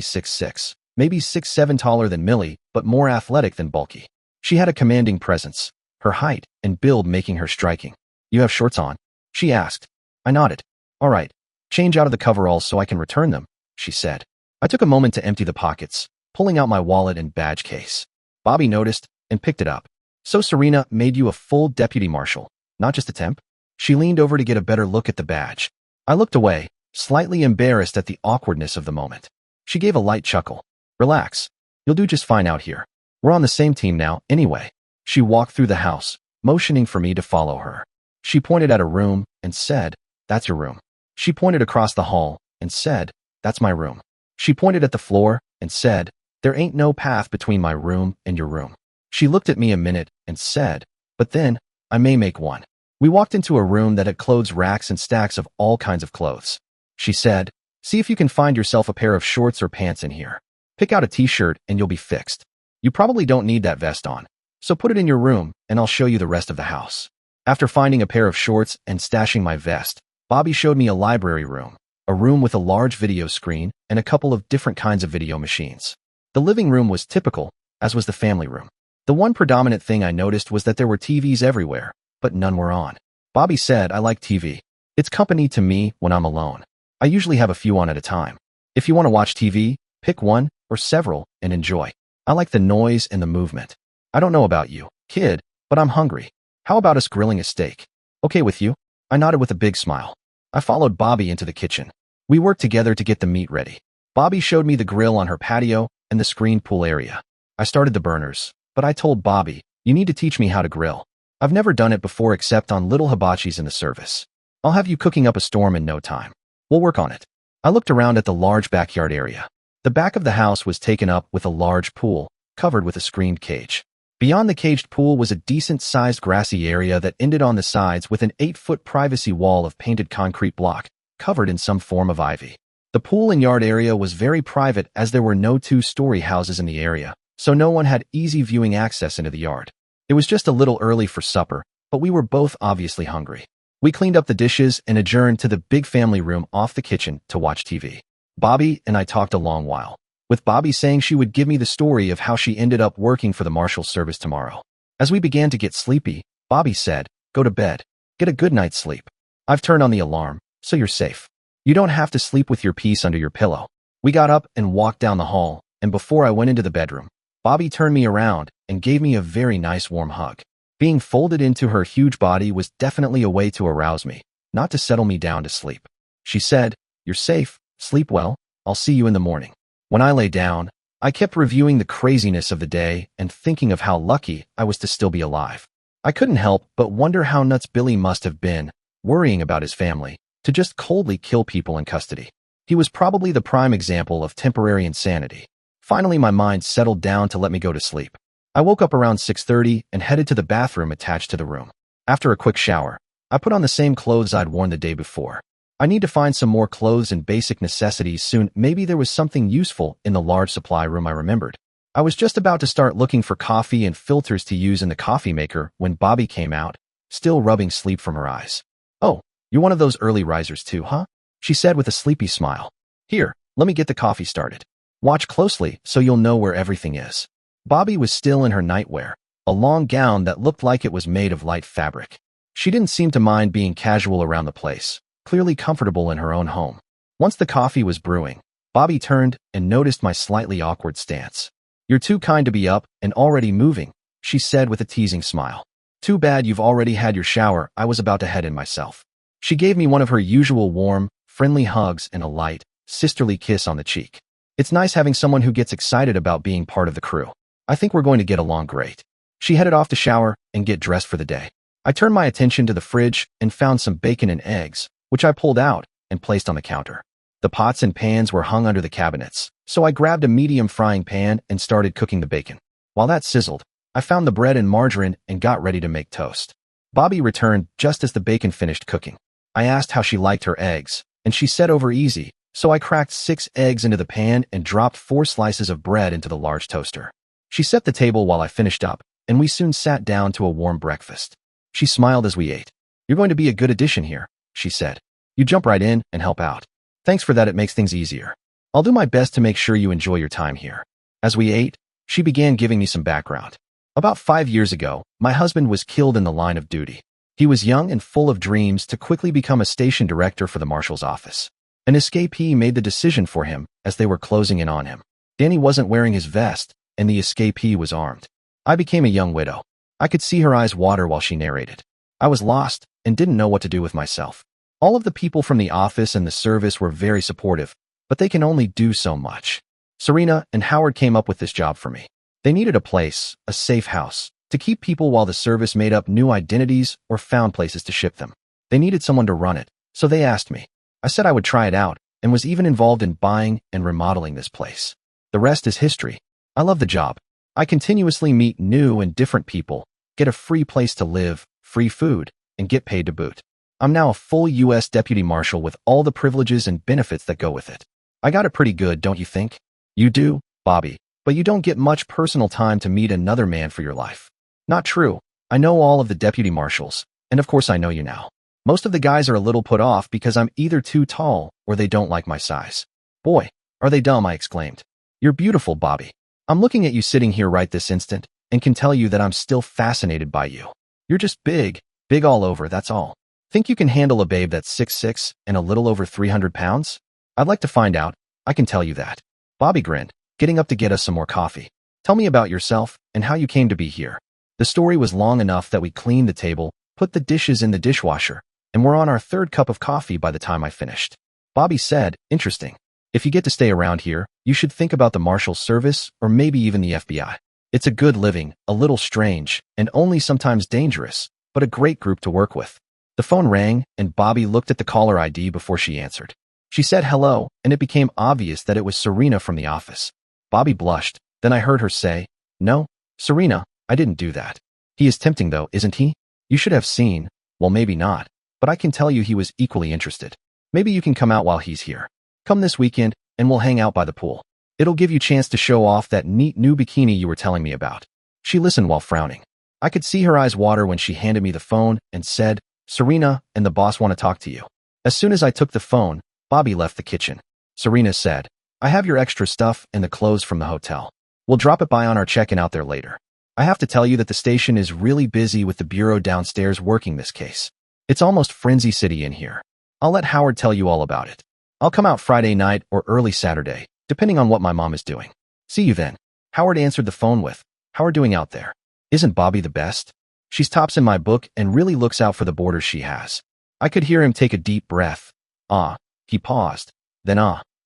6'6", maybe 6'7" taller than Millie, but more athletic than bulky. She had a commanding presence, her height and build making her striking. "You have shorts on?" she asked. I nodded. "All right. Change out of the coveralls so I can return them," she said. I took a moment to empty the pockets, pulling out my wallet and badge case. Bobby noticed and picked it up. "So Serena made you a full deputy marshal, not just a temp?" She leaned over to get a better look at the badge. I looked away, slightly embarrassed at the awkwardness of the moment. She gave a light chuckle. "Relax. You'll do just fine out here. We're on the same team now, anyway." She walked through the house, motioning for me to follow her. She pointed at a room and said, "That's your room." She pointed across the hall and said, "That's my room." She pointed at the floor and said, "There ain't no path between my room and your room." She looked at me a minute and said, "But then, I may make one." We walked into a room that had clothes racks and stacks of all kinds of clothes. She said, "See if you can find yourself a pair of shorts or pants in here. Pick out a t-shirt and you'll be fixed. You probably don't need that vest on. So put it in your room and I'll show you the rest of the house." After finding a pair of shorts and stashing my vest, Bobby showed me a library room, a room with a large video screen and a couple of different kinds of video machines. The living room was typical, as was the family room. The one predominant thing I noticed was that there were TVs everywhere, but none were on. Bobby said, "I like TV. It's company to me when I'm alone. I usually have a few on at a time. If you want to watch TV, pick one or several and enjoy. I like the noise and the movement. I don't know about you, kid, but I'm hungry. How about us grilling a steak? Okay with you?" I nodded with a big smile. I followed Bobby into the kitchen. We worked together to get the meat ready. Bobby showed me the grill on her patio and the screened pool area. I started the burners, but I told Bobby, "You need to teach me how to grill. I've never done it before except on little hibachis in the service. I'll have you cooking up a storm in no time. We'll work on it." I looked around at the large backyard area. The back of the house was taken up with a large pool, covered with a screened cage. Beyond the caged pool was a decent-sized grassy area that ended on the sides with an 8-foot privacy wall of painted concrete block, covered in some form of ivy. The pool and yard area was very private as there were no 2-story houses in the area, so no one had easy viewing access into the yard. It was just a little early for supper, but we were both obviously hungry. We cleaned up the dishes and adjourned to the big family room off the kitchen to watch TV. Bobby and I talked a long while, with Bobby saying she would give me the story of how she ended up working for the Marshal Service tomorrow. As we began to get sleepy, Bobby said, "Go to bed. Get a good night's sleep. I've turned on the alarm, so you're safe. You don't have to sleep with your piece under your pillow." We got up and walked down the hall, and before I went into the bedroom, Bobby turned me around and gave me a very nice warm hug. Being folded into her huge body was definitely a way to arouse me, not to settle me down to sleep. She said, "You're safe. Sleep well. I'll see you in the morning." When I lay down, I kept reviewing the craziness of the day and thinking of how lucky I was to still be alive. I couldn't help but wonder how nuts Billy must have been, worrying about his family, to just coldly kill people in custody. He was probably the prime example of temporary insanity. Finally, my mind settled down to let me go to sleep. I woke up around 6:30 and headed to the bathroom attached to the room. After a quick shower, I put on the same clothes I'd worn the day before. I need to find some more clothes and basic necessities soon. Maybe there was something useful in the large supply room, I remembered. I was just about to start looking for coffee and filters to use in the coffee maker when Bobby came out, still rubbing sleep from her eyes. "Oh, you're one of those early risers too, huh?" she said with a sleepy smile. "Here, let me get the coffee started. Watch closely so you'll know where everything is." Bobby was still in her nightwear, a long gown that looked like it was made of light fabric. She didn't seem to mind being casual around the place, clearly comfortable in her own home. Once the coffee was brewing, Bobby turned and noticed my slightly awkward stance. "You're too kind to be up and already moving," she said with a teasing smile. "Too bad you've already had your shower. I was about to head in myself." She gave me one of her usual warm, friendly hugs and a light, sisterly kiss on the cheek. "It's nice having someone who gets excited about being part of the crew. I think we're going to get along great." She headed off to shower and get dressed for the day. I turned my attention to the fridge and found some bacon and eggs, which I pulled out and placed on the counter. The pots and pans were hung under the cabinets, so I grabbed a medium frying pan and started cooking the bacon. While that sizzled, I found the bread and margarine and got ready to make toast. Bobby returned just as the bacon finished cooking. I asked how she liked her eggs, and she said over easy, so I cracked 6 eggs into the pan and dropped 4 slices of bread into the large toaster. She set the table while I finished up, and we soon sat down to a warm breakfast. She smiled as we ate. "You're going to be a good addition here," she said. "You jump right in and help out. Thanks for that, it makes things easier. I'll do my best to make sure you enjoy your time here. As we ate, she began giving me some background. About 5 years ago, my husband was killed in the line of duty. He was young and full of dreams to quickly become a station director for the marshal's office. An escapee made the decision for him as they were closing in on him. Danny wasn't wearing his vest, and the escapee was armed. I became a young widow. I could see her eyes water while she narrated. I was lost and didn't know what to do with myself. All of the people from the office and the service were very supportive, but they can only do so much. Serena and Howard came up with this job for me. They needed a place, a safe house, to keep people while the service made up new identities or found places to ship them. They needed someone to run it, so they asked me. I said I would try it out and was even involved in buying and remodeling this place. The rest is history. I love the job. I continuously meet new and different people, get a free place to live, free food, and get paid to boot. I'm now a full U.S. Deputy Marshal with all the privileges and benefits that go with it. I got it pretty good, don't you think? You do, Bobby, but you don't get much personal time to meet another man for your life. Not true. I know all of the Deputy Marshals, and of course I know you now. Most of the guys are a little put off because I'm either too tall or they don't like my size. Boy, are they dumb, I exclaimed. You're beautiful, Bobby. I'm looking at you sitting here right this instant and can tell you that I'm still fascinated by you. You're just big all over, that's all. Think you can handle a babe that's 6'6" and a little over 300 pounds? I'd like to find out. I can tell you that. Bobby grinned, getting up to get us some more coffee. Tell me about yourself and how you came to be here. The story was long enough that we cleaned the table, put the dishes in the dishwasher, and were on our third cup of coffee by the time I finished. Bobby said, interesting. If you get to stay around here, you should think about the Marshal Service or maybe even the FBI. It's a good living, a little strange, and only sometimes dangerous, but a great group to work with. The phone rang, and Bobby looked at the caller ID before she answered. She said hello, and it became obvious that it was Serena from the office. Bobby blushed. Then I heard her say, "No, Serena, I didn't do that. He is tempting though, isn't he? You should have seen. Well, maybe not, but I can tell you he was equally interested. Maybe you can come out while he's here. Come this weekend, and we'll hang out by the pool. It'll give you a chance to show off that neat new bikini you were telling me about." She listened while frowning. I could see her eyes water when she handed me the phone and said, "Serena and the boss want to talk to you." As soon as I took the phone, Bobby left the kitchen. Serena said, "I have your extra stuff and the clothes from the hotel. We'll drop it by on our check-in out there later. I have to tell you that the station is really busy with the bureau downstairs working this case. It's almost frenzy city in here. I'll let Howard tell you all about it. I'll come out Friday night or early Saturday, depending on what my mom is doing. See you then." Howard answered the phone with, "How are doing out there? Isn't Bobby the best? She's tops in my book and really looks out for the boarders she has." I could hear him take a deep breath. "Ah." He paused. Then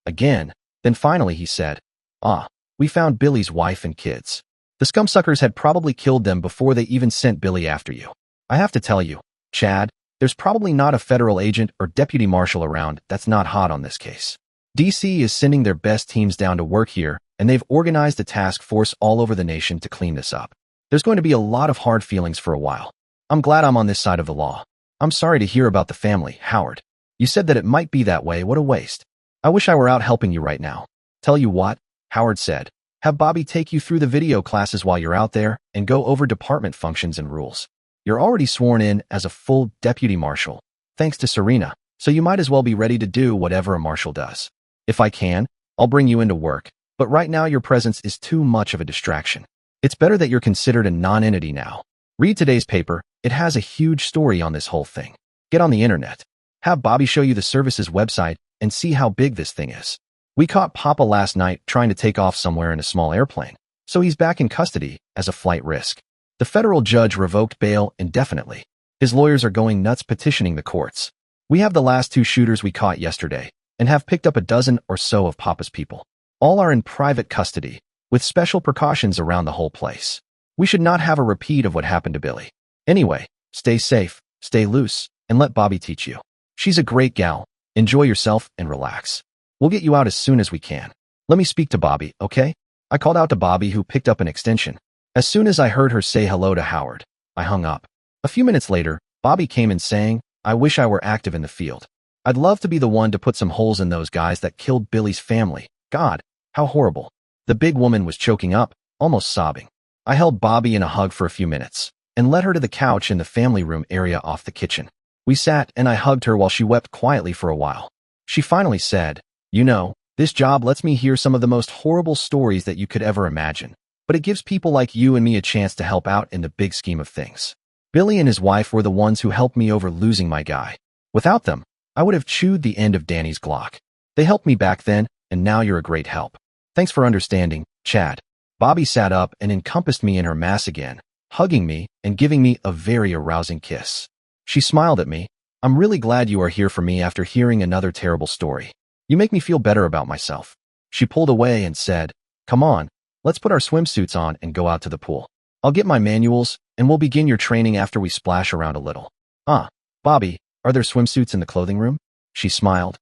again. Then finally he said, "We found Billy's wife and kids. The scumsuckers had probably killed them before they even sent Billy after you. I have to tell you, Chad, there's probably not a federal agent or deputy marshal around that's not hot on this case. DC is sending their best teams down to work here, and they've organized a task force all over the nation to clean this up. There's going to be a lot of hard feelings for a while. I'm glad I'm on this side of the law. I'm sorry to hear about the family, Howard. You said that it might be that way. What a waste. I wish I were out helping you right now. Tell you what," Howard said, "have Bobby take you through the video classes while you're out there and go over department functions and rules. You're already sworn in as a full deputy marshal, thanks to Serena, so you might as well be ready to do whatever a marshal does. If I can, I'll bring you into work, but right now your presence is too much of a distraction. It's better that you're considered a non-entity now. Read today's paper. It has a huge story on this whole thing. Get on the internet. Have Bobby show you the service's website and see how big this thing is. We caught Papa last night trying to take off somewhere in a small airplane, so he's back in custody as a flight risk. The federal judge revoked bail indefinitely. His lawyers are going nuts petitioning the courts. We have the last 2 shooters we caught yesterday and have picked up a dozen or so of Papa's people. All are in private custody, with special precautions around the whole place. We should not have a repeat of what happened to Billy. Anyway, stay safe, stay loose, and let Bobby teach you. She's a great gal. Enjoy yourself and relax. We'll get you out as soon as we can. Let me speak to Bobby, okay?" I called out to Bobby, who picked up an extension. As soon as I heard her say hello to Howard, I hung up. A few minutes later, Bobby came in saying, "I wish I were active in the field. I'd love to be the one to put some holes in those guys that killed Billy's family. God, how horrible." The big woman was choking up, almost sobbing. I held Bobby in a hug for a few minutes and led her to the couch in the family room area off the kitchen. We sat and I hugged her while she wept quietly for a while. She finally said, this job lets me hear some of the most horrible stories that you could ever imagine, but it gives people like you and me a chance to help out in the big scheme of things. Billy and his wife were the ones who helped me over losing my guy. Without them, I would have chewed the end of Danny's Glock. They helped me back then, and now you're a great help. Thanks for understanding, Chad. Bobby sat up and encompassed me in her mass again, hugging me and giving me a very arousing kiss. She smiled at me. I'm really glad you are here for me after hearing another terrible story. You make me feel better about myself. She pulled away and said, come on, let's put our swimsuits on and go out to the pool. I'll get my manuals, and we'll begin your training after we splash around a little. Bobby, are there swimsuits in the clothing room? She smiled.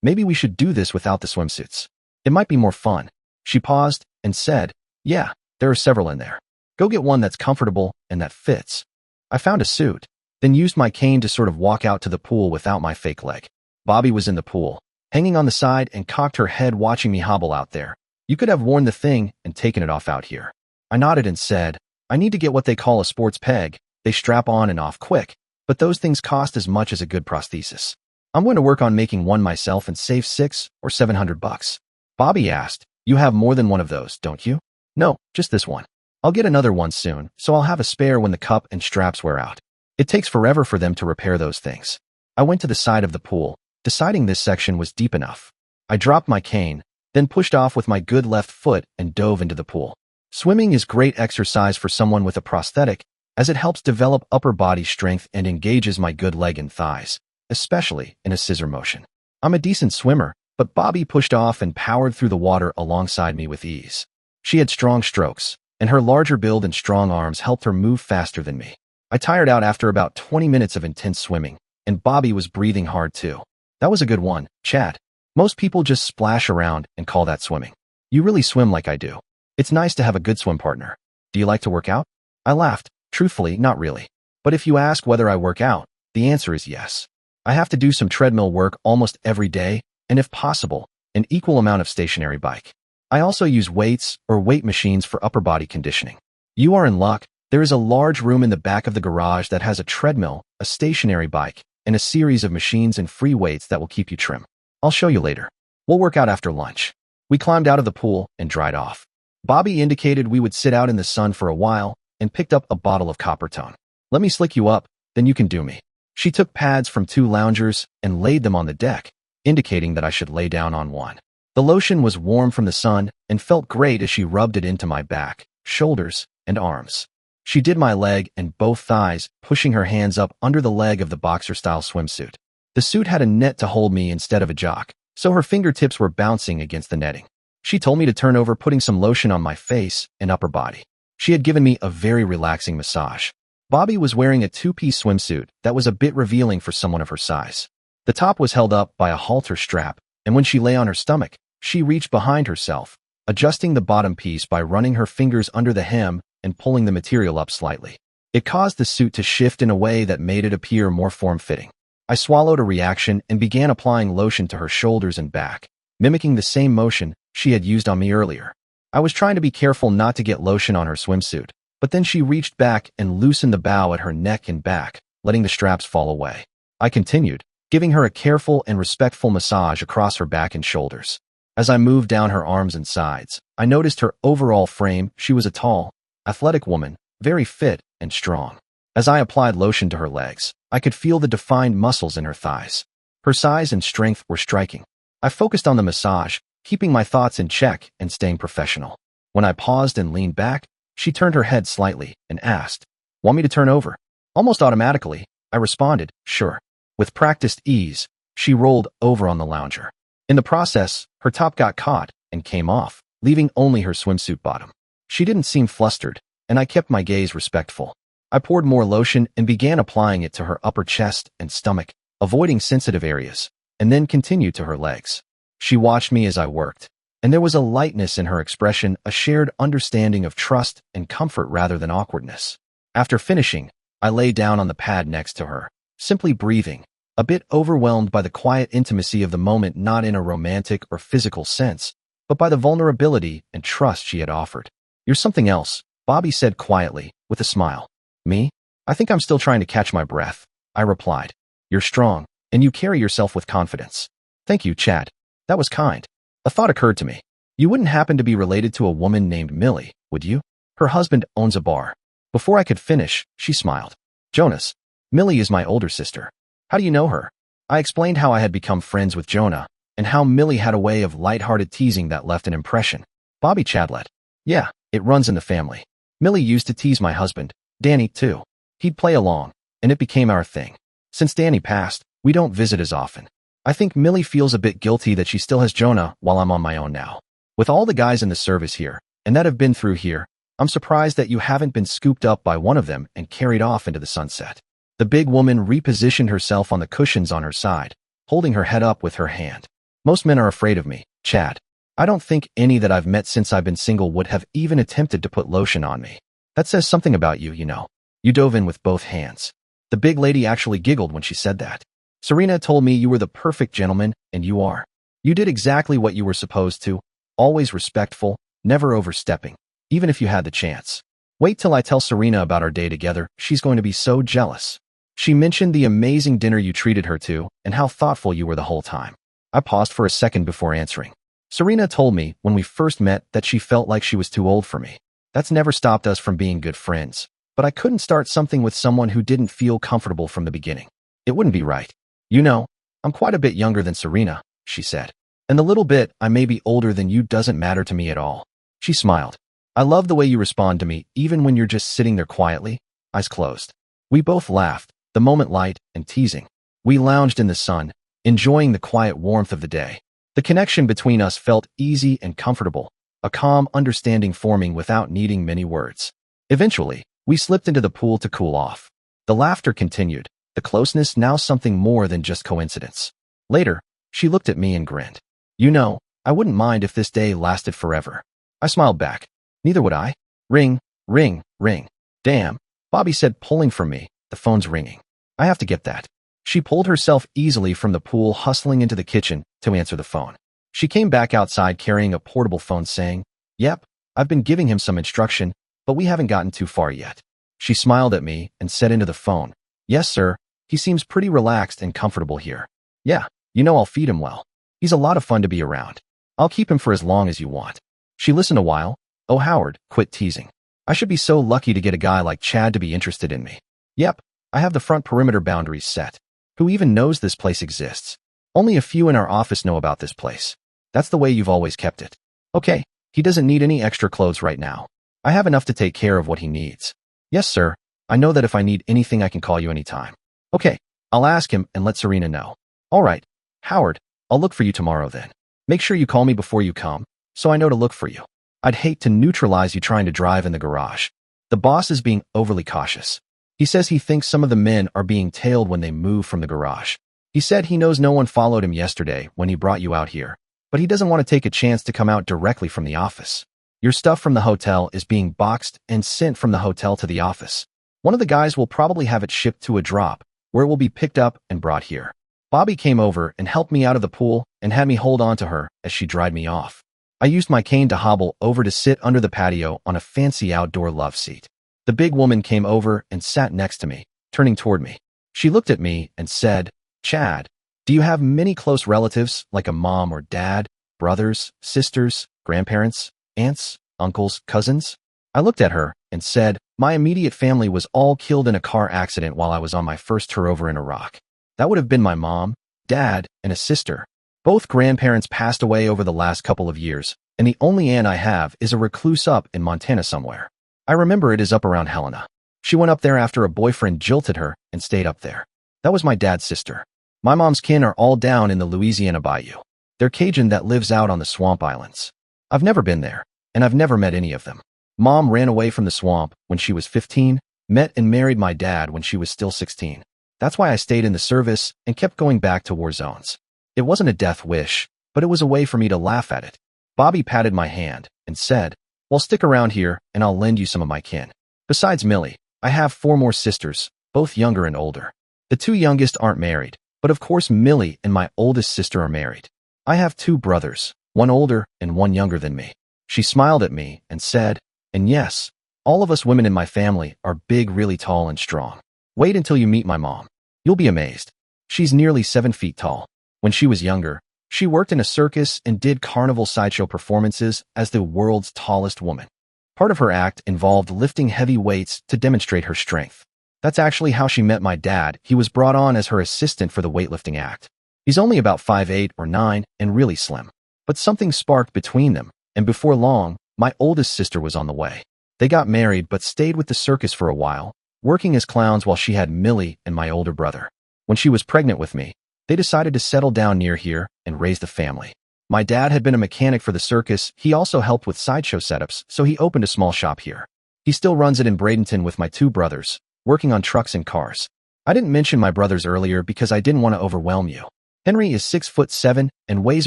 Maybe we should do this without the swimsuits. It might be more fun. She paused and said, yeah, there are several in there. Go get one that's comfortable and that fits. I found a suit, then used my cane to sort of walk out to the pool without my fake leg. Bobby was in the pool, hanging on the side and cocked her head watching me hobble out there. You could have worn the thing and taken it off out here. I nodded and said, I need to get what they call a sports peg. They strap on and off quick, but those things cost as much as a good prosthesis. I'm going to work on making one myself and save $600 or $700. Bobby asked, you have more than one of those, don't you? No, just this one. I'll get another one soon, so I'll have a spare when the cup and straps wear out. It takes forever for them to repair those things. I went to the side of the pool, deciding this section was deep enough. I dropped my cane, then pushed off with my good left foot and dove into the pool. Swimming is great exercise for someone with a prosthetic, as it helps develop upper body strength and engages my good leg and thighs, especially in a scissor motion. I'm a decent swimmer, but Bobby pushed off and powered through the water alongside me with ease. She had strong strokes, and her larger build and strong arms helped her move faster than me. I tired out after about 20 minutes of intense swimming, and Bobby was breathing hard too. That was a good one, Chad. Most people just splash around and call that swimming. You really swim like I do. It's nice to have a good swim partner. Do you like to work out? I laughed. Truthfully, not really. But if you ask whether I work out, the answer is yes. I have to do some treadmill work almost every day, and if possible, an equal amount of stationary bike. I also use weights or weight machines for upper body conditioning. You are in luck. There is a large room in the back of the garage that has a treadmill, a stationary bike, and a series of machines and free weights that will keep you trim. I'll show you later. We'll work out after lunch. We climbed out of the pool and dried off. Bobby indicated we would sit out in the sun for a while and picked up a bottle of Coppertone. Let me slick you up, then you can do me. She took pads from 2 loungers and laid them on the deck, indicating that I should lay down on one. The lotion was warm from the sun and felt great as she rubbed it into my back, shoulders, and arms. She did my leg and both thighs, pushing her hands up under the leg of the boxer-style swimsuit. The suit had a net to hold me instead of a jock, so her fingertips were bouncing against the netting. She told me to turn over, putting some lotion on my face and upper body. She had given me a very relaxing massage. Bobby was wearing a 2-piece swimsuit that was a bit revealing for someone of her size. The top was held up by a halter strap, and when she lay on her stomach, she reached behind herself, adjusting the bottom piece by running her fingers under the hem and pulling the material up slightly. It caused the suit to shift in a way that made it appear more form-fitting. I swallowed a reaction and began applying lotion to her shoulders and back, mimicking the same motion she had used on me earlier. I was trying to be careful not to get lotion on her swimsuit, but then she reached back and loosened the bow at her neck and back, letting the straps fall away. I continued, giving her a careful and respectful massage across her back and shoulders. As I moved down her arms and sides, I noticed her overall frame. She was a tall, athletic woman, very fit and strong. As I applied lotion to her legs, I could feel the defined muscles in her thighs. Her size and strength were striking. I focused on the massage, keeping my thoughts in check and staying professional. When I paused and leaned back, she turned her head slightly and asked, "Want me to turn over?" Almost automatically, I responded, "Sure." With practiced ease, she rolled over on the lounger. In the process, her top got caught and came off, leaving only her swimsuit bottom. She didn't seem flustered, and I kept my gaze respectful. I poured more lotion and began applying it to her upper chest and stomach, avoiding sensitive areas, and then continued to her legs. She watched me as I worked, and there was a lightness in her expression, a shared understanding of trust and comfort rather than awkwardness. After finishing, I lay down on the pad next to her, simply breathing, a bit overwhelmed by the quiet intimacy of the moment, not in a romantic or physical sense, but by the vulnerability and trust she had offered. "You're something else," Bobby said quietly, with a smile. "Me? I think I'm still trying to catch my breath," I replied. "You're strong, and you carry yourself with confidence. Thank you, Chad. That was kind. A thought occurred to me. You wouldn't happen to be related to a woman named Millie, would you? Her husband owns a bar. Before I could finish, she smiled. Jonas, Millie is my older sister. How do you know her? I explained how I had become friends with Jonah, and how Millie had a way of light-hearted teasing that left an impression. Bobby Chadlet. Yeah, it runs in the family. Millie used to tease my husband, Danny, too. He'd play along, and it became our thing. Since Danny passed, we don't visit as often. I think Millie feels a bit guilty that she still has Jonah while I'm on my own now. With all the guys in the service here, and that have been through here, I'm surprised that you haven't been scooped up by one of them and carried off into the sunset. The big woman repositioned herself on the cushions on her side, holding her head up with her hand. Most men are afraid of me, Chad. I don't think any that I've met since I've been single would have even attempted to put lotion on me. That says something about you, you know. You dove in with both hands. The big lady actually giggled when she said that. Serena told me you were the perfect gentleman, and you are. You did exactly what you were supposed to, always respectful, never overstepping, even if you had the chance. Wait till I tell Serena about our day together, she's going to be so jealous. She mentioned the amazing dinner you treated her to, and how thoughtful you were the whole time. I paused for a second before answering. Serena told me when we first met that she felt like she was too old for me. That's never stopped us from being good friends, but I couldn't start something with someone who didn't feel comfortable from the beginning. It wouldn't be right. You know, I'm quite a bit younger than Serena, she said. And the little bit I may be older than you doesn't matter to me at all. She smiled. I love the way you respond to me, even when you're just sitting there quietly, eyes closed. We both laughed, the moment light and teasing. We lounged in the sun, enjoying the quiet warmth of the day. The connection between us felt easy and comfortable, a calm understanding forming without needing many words. Eventually, we slipped into the pool to cool off. The laughter continued, the closeness now something more than just coincidence. Later, she looked at me and grinned. You know, I wouldn't mind if this day lasted forever. I smiled back. Neither would I. Ring, ring, ring. Damn, Bobby said, pulling from me. The phone's ringing. I have to get that. She pulled herself easily from the pool, hustling into the kitchen to answer the phone. She came back outside carrying a portable phone saying, Yep, I've been giving him some instruction, but we haven't gotten too far yet. She smiled at me and said into the phone, Yes, sir, he seems pretty relaxed and comfortable here. Yeah, you know I'll feed him well. He's a lot of fun to be around. I'll keep him for as long as you want. She listened a while. Oh, Howard, quit teasing. I should be so lucky to get a guy like Chad to be interested in me. Yep, I have the front perimeter boundaries set. Who even knows this place exists? Only a few in our office know about this place. That's the way you've always kept it. Okay, he doesn't need any extra clothes right now. I have enough to take care of what he needs. Yes, sir. I know that if I need anything I can call you anytime. Okay, I'll ask him and let Serena know. All right, Howard, I'll look for you tomorrow then. Make sure you call me before you come, so I know to look for you. I'd hate to neutralize you trying to drive in the garage. The boss is being overly cautious. He says he thinks some of the men are being tailed when they move from the garage. He said he knows no one followed him yesterday when he brought you out here, but he doesn't want to take a chance to come out directly from the office. Your stuff from the hotel is being boxed and sent from the hotel to the office. One of the guys will probably have it shipped to a drop, where it will be picked up and brought here. Bobby came over and helped me out of the pool and had me hold on to her as she dried me off. I used my cane to hobble over to sit under the patio on a fancy outdoor love seat. The big woman came over and sat next to me, turning toward me. She looked at me and said, Chad, do you have many close relatives like a mom or dad, brothers, sisters, grandparents, aunts, uncles, cousins? I looked at her and said, my immediate family was all killed in a car accident while I was on my first tour over in Iraq. That would have been my mom, dad, and a sister. Both grandparents passed away over the last couple of years, and the only aunt I have is a recluse up in Montana somewhere. I remember it is up around Helena. She went up there after a boyfriend jilted her and stayed up there. That was my dad's sister. My mom's kin are all down in the Louisiana bayou. They're Cajun that lives out on the swamp islands. I've never been there, and I've never met any of them. Mom ran away from the swamp when she was 15, met and married my dad when she was still 16. That's why I stayed in the service and kept going back to war zones. It wasn't a death wish, but it was a way for me to laugh at it. Bobby patted my hand and said, well, stick around here and I'll lend you some of my kin. Besides Millie, I have 4 more sisters, both younger and older. The 2 youngest aren't married, but of course Millie and my oldest sister are married. I have 2 brothers, one older and one younger than me. She smiled at me and said, and yes, all of us women in my family are big, really tall and strong. Wait until you meet my mom. You'll be amazed. She's nearly 7 feet tall. When she was younger, She worked in a circus and did carnival sideshow performances as the world's tallest woman. Part of her act involved lifting heavy weights to demonstrate her strength. That's actually how she met my dad. He was brought on as her assistant for the weightlifting act. He's only about 5'8" or 9 and really slim. But something sparked between them, and before long, my oldest sister was on the way. They got married but stayed with the circus for a while, working as clowns while she had Millie and my older brother. When she was pregnant with me, they decided to settle down near here and raise the family. My dad had been a mechanic for the circus. He also helped with sideshow setups, so he opened a small shop here. He still runs it in Bradenton with my two brothers, working on trucks and cars. I didn't mention my brothers earlier because I didn't want to overwhelm you. Henry is 6'7" and weighs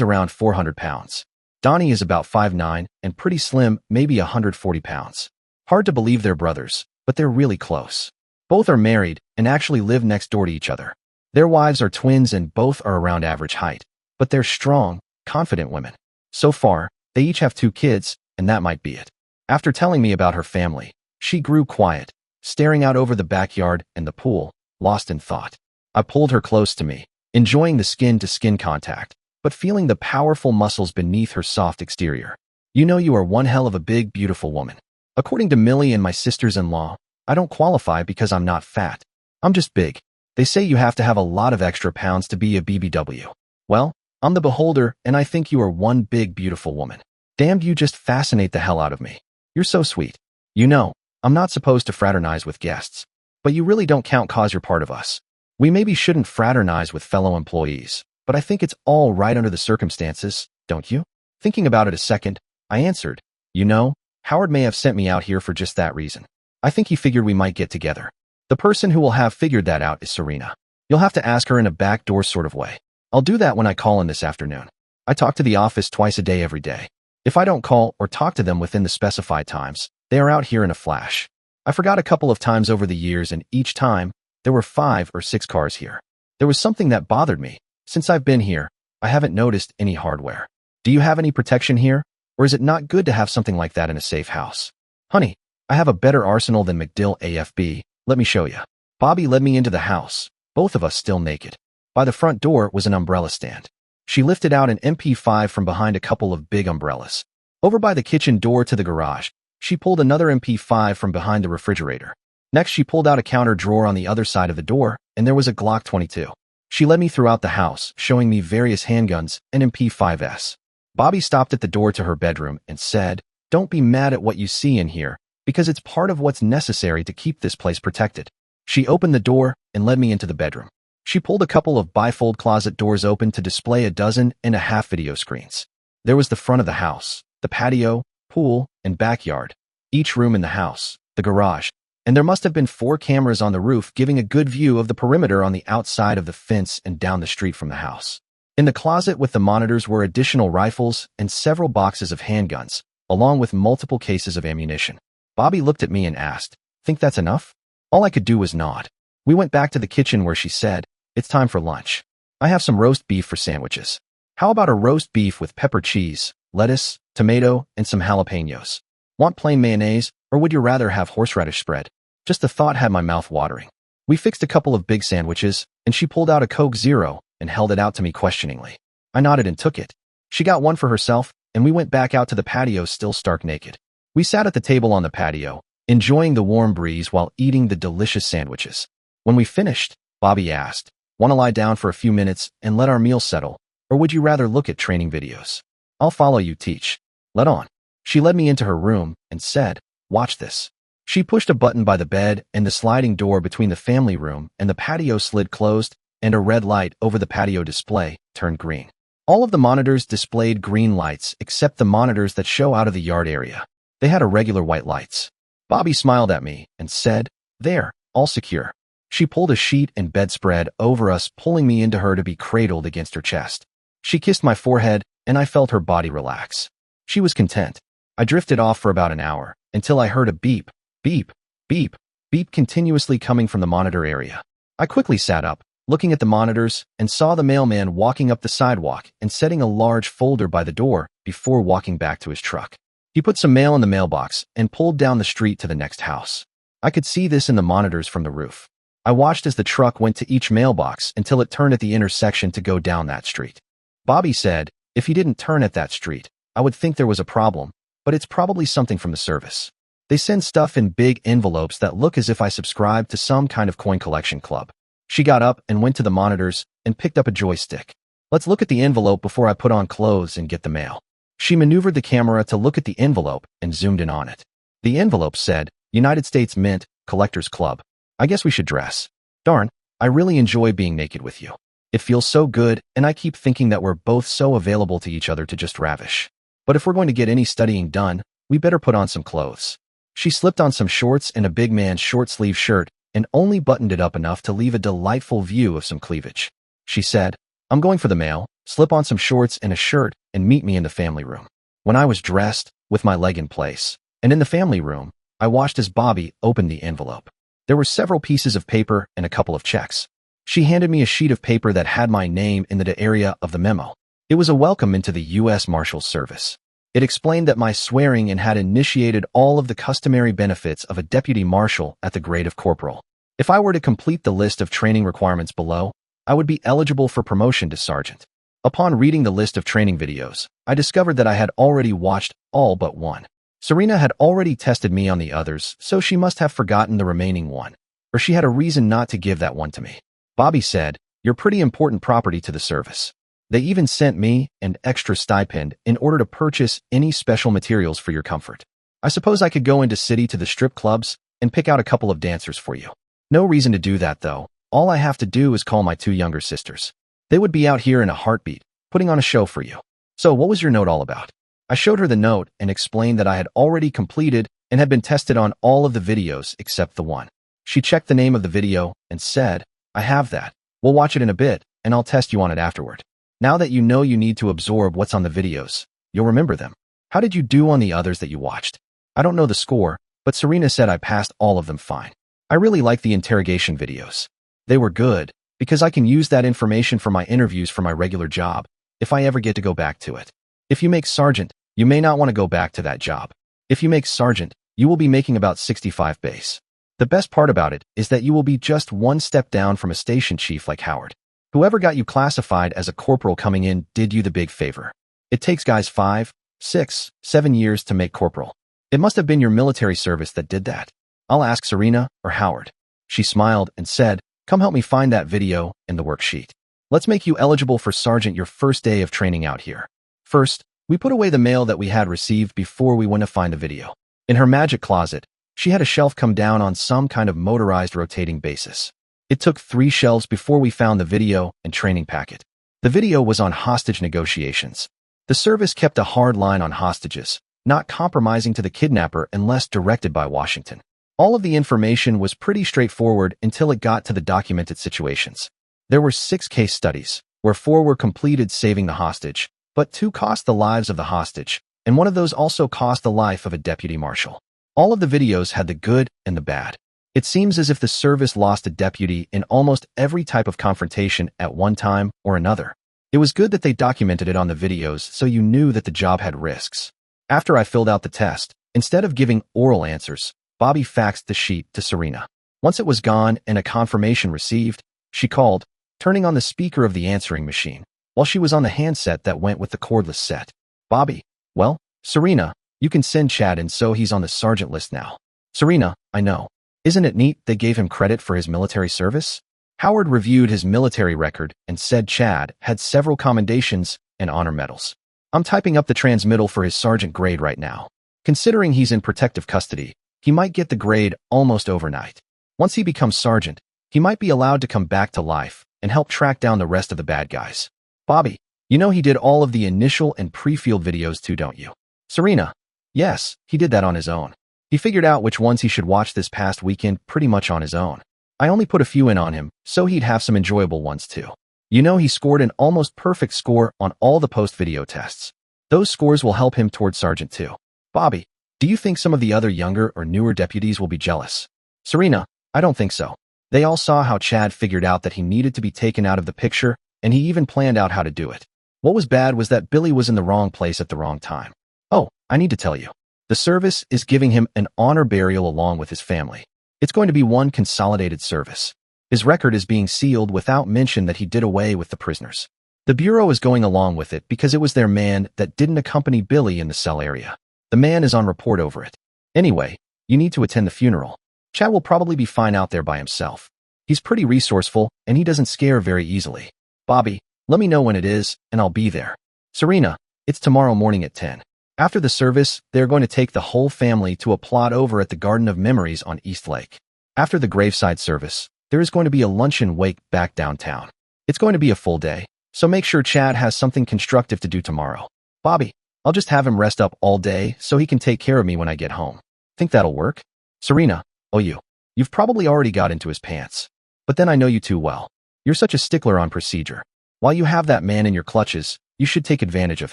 around 400 pounds. Donnie is about 5'9" and pretty slim, maybe 140 pounds. Hard to believe they're brothers, but they're really close. Both are married and actually live next door to each other. Their wives are twins and both are around average height, but they're strong, confident women. So far, they each have 2 kids, and that might be it. After telling me about her family, she grew quiet, staring out over the backyard and the pool, lost in thought. I pulled her close to me, enjoying the skin-to-skin contact, but feeling the powerful muscles beneath her soft exterior. You know you are one hell of a big, beautiful woman. According to Millie and my sisters-in-law, I don't qualify because I'm not fat. I'm just big. They say you have to have a lot of extra pounds to be a BBW. Well, I'm the beholder, and I think you are one big, beautiful woman. Damned, you just fascinate the hell out of me. You're so sweet. You know, I'm not supposed to fraternize with guests, but you really don't count 'cause you're part of us. We maybe shouldn't fraternize with fellow employees, but I think it's all right under the circumstances, don't you? Thinking about it a second, I answered, you know, Howard may have sent me out here for just that reason. I think he figured we might get together. The person who will have figured that out is Serena. You'll have to ask her in a backdoor sort of way. I'll do that when I call in this afternoon. I talk to the office twice a day every day. If I don't call or talk to them within the specified times, they are out here in a flash. I forgot a couple of times over the years, and each time, there were 5 or 6 cars here. There was something that bothered me. Since I've been here, I haven't noticed any hardware. Do you have any protection here? Or is it not good to have something like that in a safe house? Honey, I have a better arsenal than McDill AFB. Let me show you. Bobby led me into the house, both of us still naked. By the front door was an umbrella stand. She lifted out an MP5 from behind a couple of big umbrellas. Over by the kitchen door to the garage, she pulled another MP5 from behind the refrigerator. Next, she pulled out a counter drawer on the other side of the door, and there was a Glock 22. She led me throughout the house, showing me various handguns and MP5s. Bobby stopped at the door to her bedroom and said, "Don't be mad at what you see in here, because it's part of what's necessary to keep this place protected." She opened the door and led me into the bedroom. She pulled a couple of bifold closet doors open to display 12.5 video screens. There was the front of the house, the patio, pool, and backyard, each room in the house, the garage, and there must have been 4 cameras on the roof giving a good view of the perimeter on the outside of the fence and down the street from the house. In the closet with the monitors were additional rifles and several boxes of handguns, along with multiple cases of ammunition. Bobby looked at me and asked, "Think that's enough?" All I could do was nod. We went back to the kitchen where she said, "It's time for lunch. I have some roast beef for sandwiches. How about a roast beef with pepper cheese, lettuce, tomato, and some jalapenos? Want plain mayonnaise, or would you rather have horseradish spread?" Just the thought had my mouth watering. We fixed a couple of big sandwiches, and she pulled out a Coke Zero and held it out to me questioningly. I nodded and took it. She got one for herself, and we went back out to the patio still stark naked. We sat at the table on the patio, enjoying the warm breeze while eating the delicious sandwiches. When we finished, Bobby asked, "Want to lie down for a few minutes and let our meal settle, or would you rather look at training videos?" "I'll follow you teach. Let on." She led me into her room and said, "Watch this." She pushed a button by the bed, and the sliding door between the family room and the patio slid closed, and a red light over the patio display turned green. All of the monitors displayed green lights except the monitors that show out of the yard area. They had irregular white lights. Bobby smiled at me and said, "There, all secure." She pulled a sheet and bedspread over us, pulling me into her to be cradled against her chest. She kissed my forehead, and I felt her body relax. She was content. I drifted off for about an hour, until I heard a beep, beep, beep, beep continuously coming from the monitor area. I quickly sat up, looking at the monitors, and saw the mailman walking up the sidewalk and setting a large folder by the door before walking back to his truck. He put some mail in the mailbox and pulled down the street to the next house. I could see this in the monitors from the roof. I watched as the truck went to each mailbox until it turned at the intersection to go down that street. Bobby said, if he didn't turn at that street, I would think there was a problem, but it's probably something from the service. They send stuff in big envelopes that look as if I subscribe to some kind of coin collection club. She got up and went to the monitors and picked up a joystick. Let's look at the envelope before I put on clothes and get the mail. She maneuvered the camera to look at the envelope and zoomed in on it. The envelope said, United States Mint, Collectors Club. I guess we should dress. Darn, I really enjoy being naked with you. It feels so good, and I keep thinking that we're both so available to each other to just ravish. But if we're going to get any studying done, we better put on some clothes. She slipped on some shorts and a big man's short-sleeve shirt and only buttoned it up enough to leave a delightful view of some cleavage. She said, I'm going for the mail, slip on some shorts and a shirt and meet me in the family room. When I was dressed, with my leg in place, and in the family room, I watched as Bobby opened the envelope. There were several pieces of paper and a couple of checks. She handed me a sheet of paper that had my name in the area of the memo. It was a welcome into the U.S. Marshals Service. It explained that my swearing in had initiated all of the customary benefits of a deputy marshal at the grade of corporal. If I were to complete the list of training requirements below, I would be eligible for promotion to sergeant. Upon reading the list of training videos, I discovered that I had already watched all but one. Serena had already tested me on the others, so she must have forgotten the remaining one, or she had a reason not to give that one to me. Bobby said, you're pretty important property to the service. They even sent me an extra stipend in order to purchase any special materials for your comfort. I suppose I could go into city to the strip clubs and pick out a couple of dancers for you. No reason to do that, though. All I have to do is call my two younger sisters. They would be out here in a heartbeat, putting on a show for you. So what was your note all about? I showed her the note and explained that I had already completed and had been tested on all of the videos except the one. She checked the name of the video and said, I have that. We'll watch it in a bit, and I'll test you on it afterward. Now that you know you need to absorb what's on the videos, you'll remember them. How did you do on the others that you watched? I don't know the score, but Serena said I passed all of them fine. I really like the interrogation videos. They were good, because I can use that information for my interviews for my regular job, if I ever get to go back to it. If you make sergeant, you may not want to go back to that job. If you make sergeant, you will be making about 65 base. The best part about it is that you will be just one step down from a station chief like Howard. Whoever got you classified as a corporal coming in did you the big favor. It takes guys 5, 6, 7 years to make corporal. It must have been your military service that did that. I'll ask Serena or Howard. She smiled and said, come help me find that video and the worksheet. Let's make you eligible for sergeant your first day of training out here. First, we put away the mail that we had received before we went to find the video. In her magic closet, she had a shelf come down on some kind of motorized rotating basis. It took 3 shelves before we found the video and training packet. The video was on hostage negotiations. The service kept a hard line on hostages, not compromising to the kidnapper unless directed by Washington. All of the information was pretty straightforward until it got to the documented situations. There were 6 case studies, where 4 were completed saving the hostage, but 2 cost the lives of the hostage, and one of those also cost the life of a deputy marshal. All of the videos had the good and the bad. It seems as if the service lost a deputy in almost every type of confrontation at one time or another. It was good that they documented it on the videos so you knew that the job had risks. After I filled out the test, instead of giving oral answers, Bobby faxed the sheet to Serena. Once it was gone and a confirmation received, she called, turning on the speaker of the answering machine, while she was on the handset that went with the cordless set. Bobby, well, Serena, you can send Chad in so he's on the sergeant list now. Serena, I know. Isn't it neat they gave him credit for his military service? Howard reviewed his military record and said Chad had several commendations and honor medals. I'm typing up the transmittal for his sergeant grade right now. Considering he's in protective custody, he might get the grade almost overnight. Once he becomes sergeant, he might be allowed to come back to life and help track down the rest of the bad guys. Bobby, you know he did all of the initial and pre-field videos too, don't you? Serena, yes, he did that on his own. He figured out which ones he should watch this past weekend pretty much on his own. I only put a few in on him, so he'd have some enjoyable ones too. You know he scored an almost perfect score on all the post-video tests. Those scores will help him toward sergeant too. Bobby, do you think some of the other younger or newer deputies will be jealous? Serena, I don't think so. They all saw how Chad figured out that he needed to be taken out of the picture, and he even planned out how to do it. What was bad was that Billy was in the wrong place at the wrong time. Oh, I need to tell you. The service is giving him an honor burial along with his family. It's going to be one consolidated service. His record is being sealed without mention that he did away with the prisoners. The bureau is going along with it because it was their man that didn't accompany Billy in the cell area. The man is on report over it. Anyway, you need to attend the funeral. Chad will probably be fine out there by himself. He's pretty resourceful, and he doesn't scare very easily. Bobby, let me know when it is, and I'll be there. Serena, it's tomorrow morning at 10. After the service, they're going to take the whole family to a plot over at the Garden of Memories on East Lake. After the graveside service, there is going to be a luncheon wake back downtown. It's going to be a full day, so make sure Chad has something constructive to do tomorrow. Bobby, I'll just have him rest up all day so he can take care of me when I get home. Think that'll work? Serena, oh you've probably already got into his pants. But then I know you too well. You're such a stickler on procedure. While you have that man in your clutches, you should take advantage of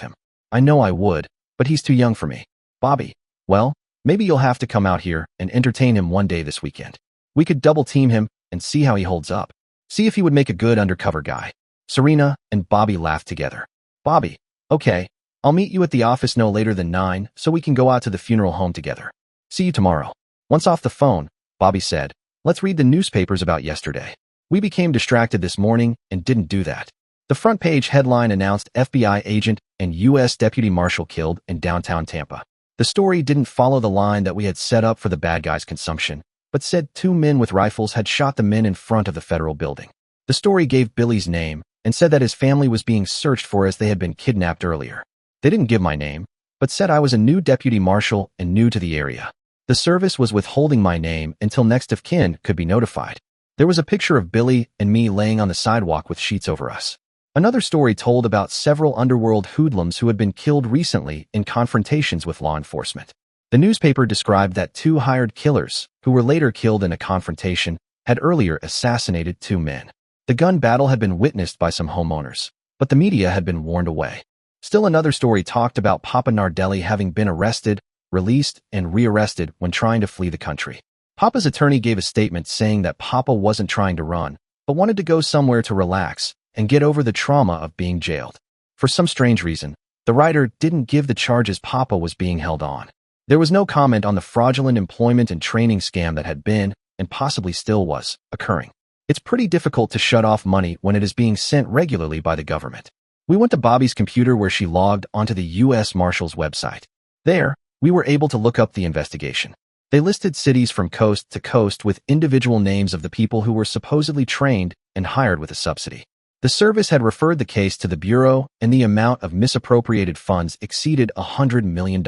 him. I know I would, but he's too young for me. Bobby, well, maybe you'll have to come out here and entertain him one day this weekend. We could double team him and see how he holds up. See if he would make a good undercover guy. Serena and Bobby laughed together. Bobby, okay, I'll meet you at the office no later than 9 so we can go out to the funeral home together. See you tomorrow. Once off the phone, Bobby said, let's read the newspapers about yesterday. We became distracted this morning and didn't do that. The front page headline announced FBI agent and U.S. Deputy Marshal killed in downtown Tampa. The story didn't follow the line that we had set up for the bad guys' consumption, but said 2 men with rifles had shot the men in front of the federal building. The story gave Billy's name and said that his family was being searched for as they had been kidnapped earlier. They didn't give my name, but said I was a new deputy marshal and new to the area. The service was withholding my name until next of kin could be notified. There was a picture of Billy and me laying on the sidewalk with sheets over us. Another story told about several underworld hoodlums who had been killed recently in confrontations with law enforcement. The newspaper described that 2 hired killers, who were later killed in a confrontation, had earlier assassinated 2 men. The gun battle had been witnessed by some homeowners, but the media had been warned away. Still another story talked about Papa Nardelli having been arrested, released, and rearrested when trying to flee the country. Papa's attorney gave a statement saying that Papa wasn't trying to run, but wanted to go somewhere to relax and get over the trauma of being jailed. For some strange reason, the writer didn't give the charges Papa was being held on. There was no comment on the fraudulent employment and training scam that had been, and possibly still was, occurring. It's pretty difficult to shut off money when it is being sent regularly by the government. We went to Bobby's computer where she logged onto the U.S. Marshal's website. There, we were able to look up the investigation. They listed cities from coast to coast with individual names of the people who were supposedly trained and hired with a subsidy. The service had referred the case to the Bureau, and the amount of misappropriated funds exceeded $100 million.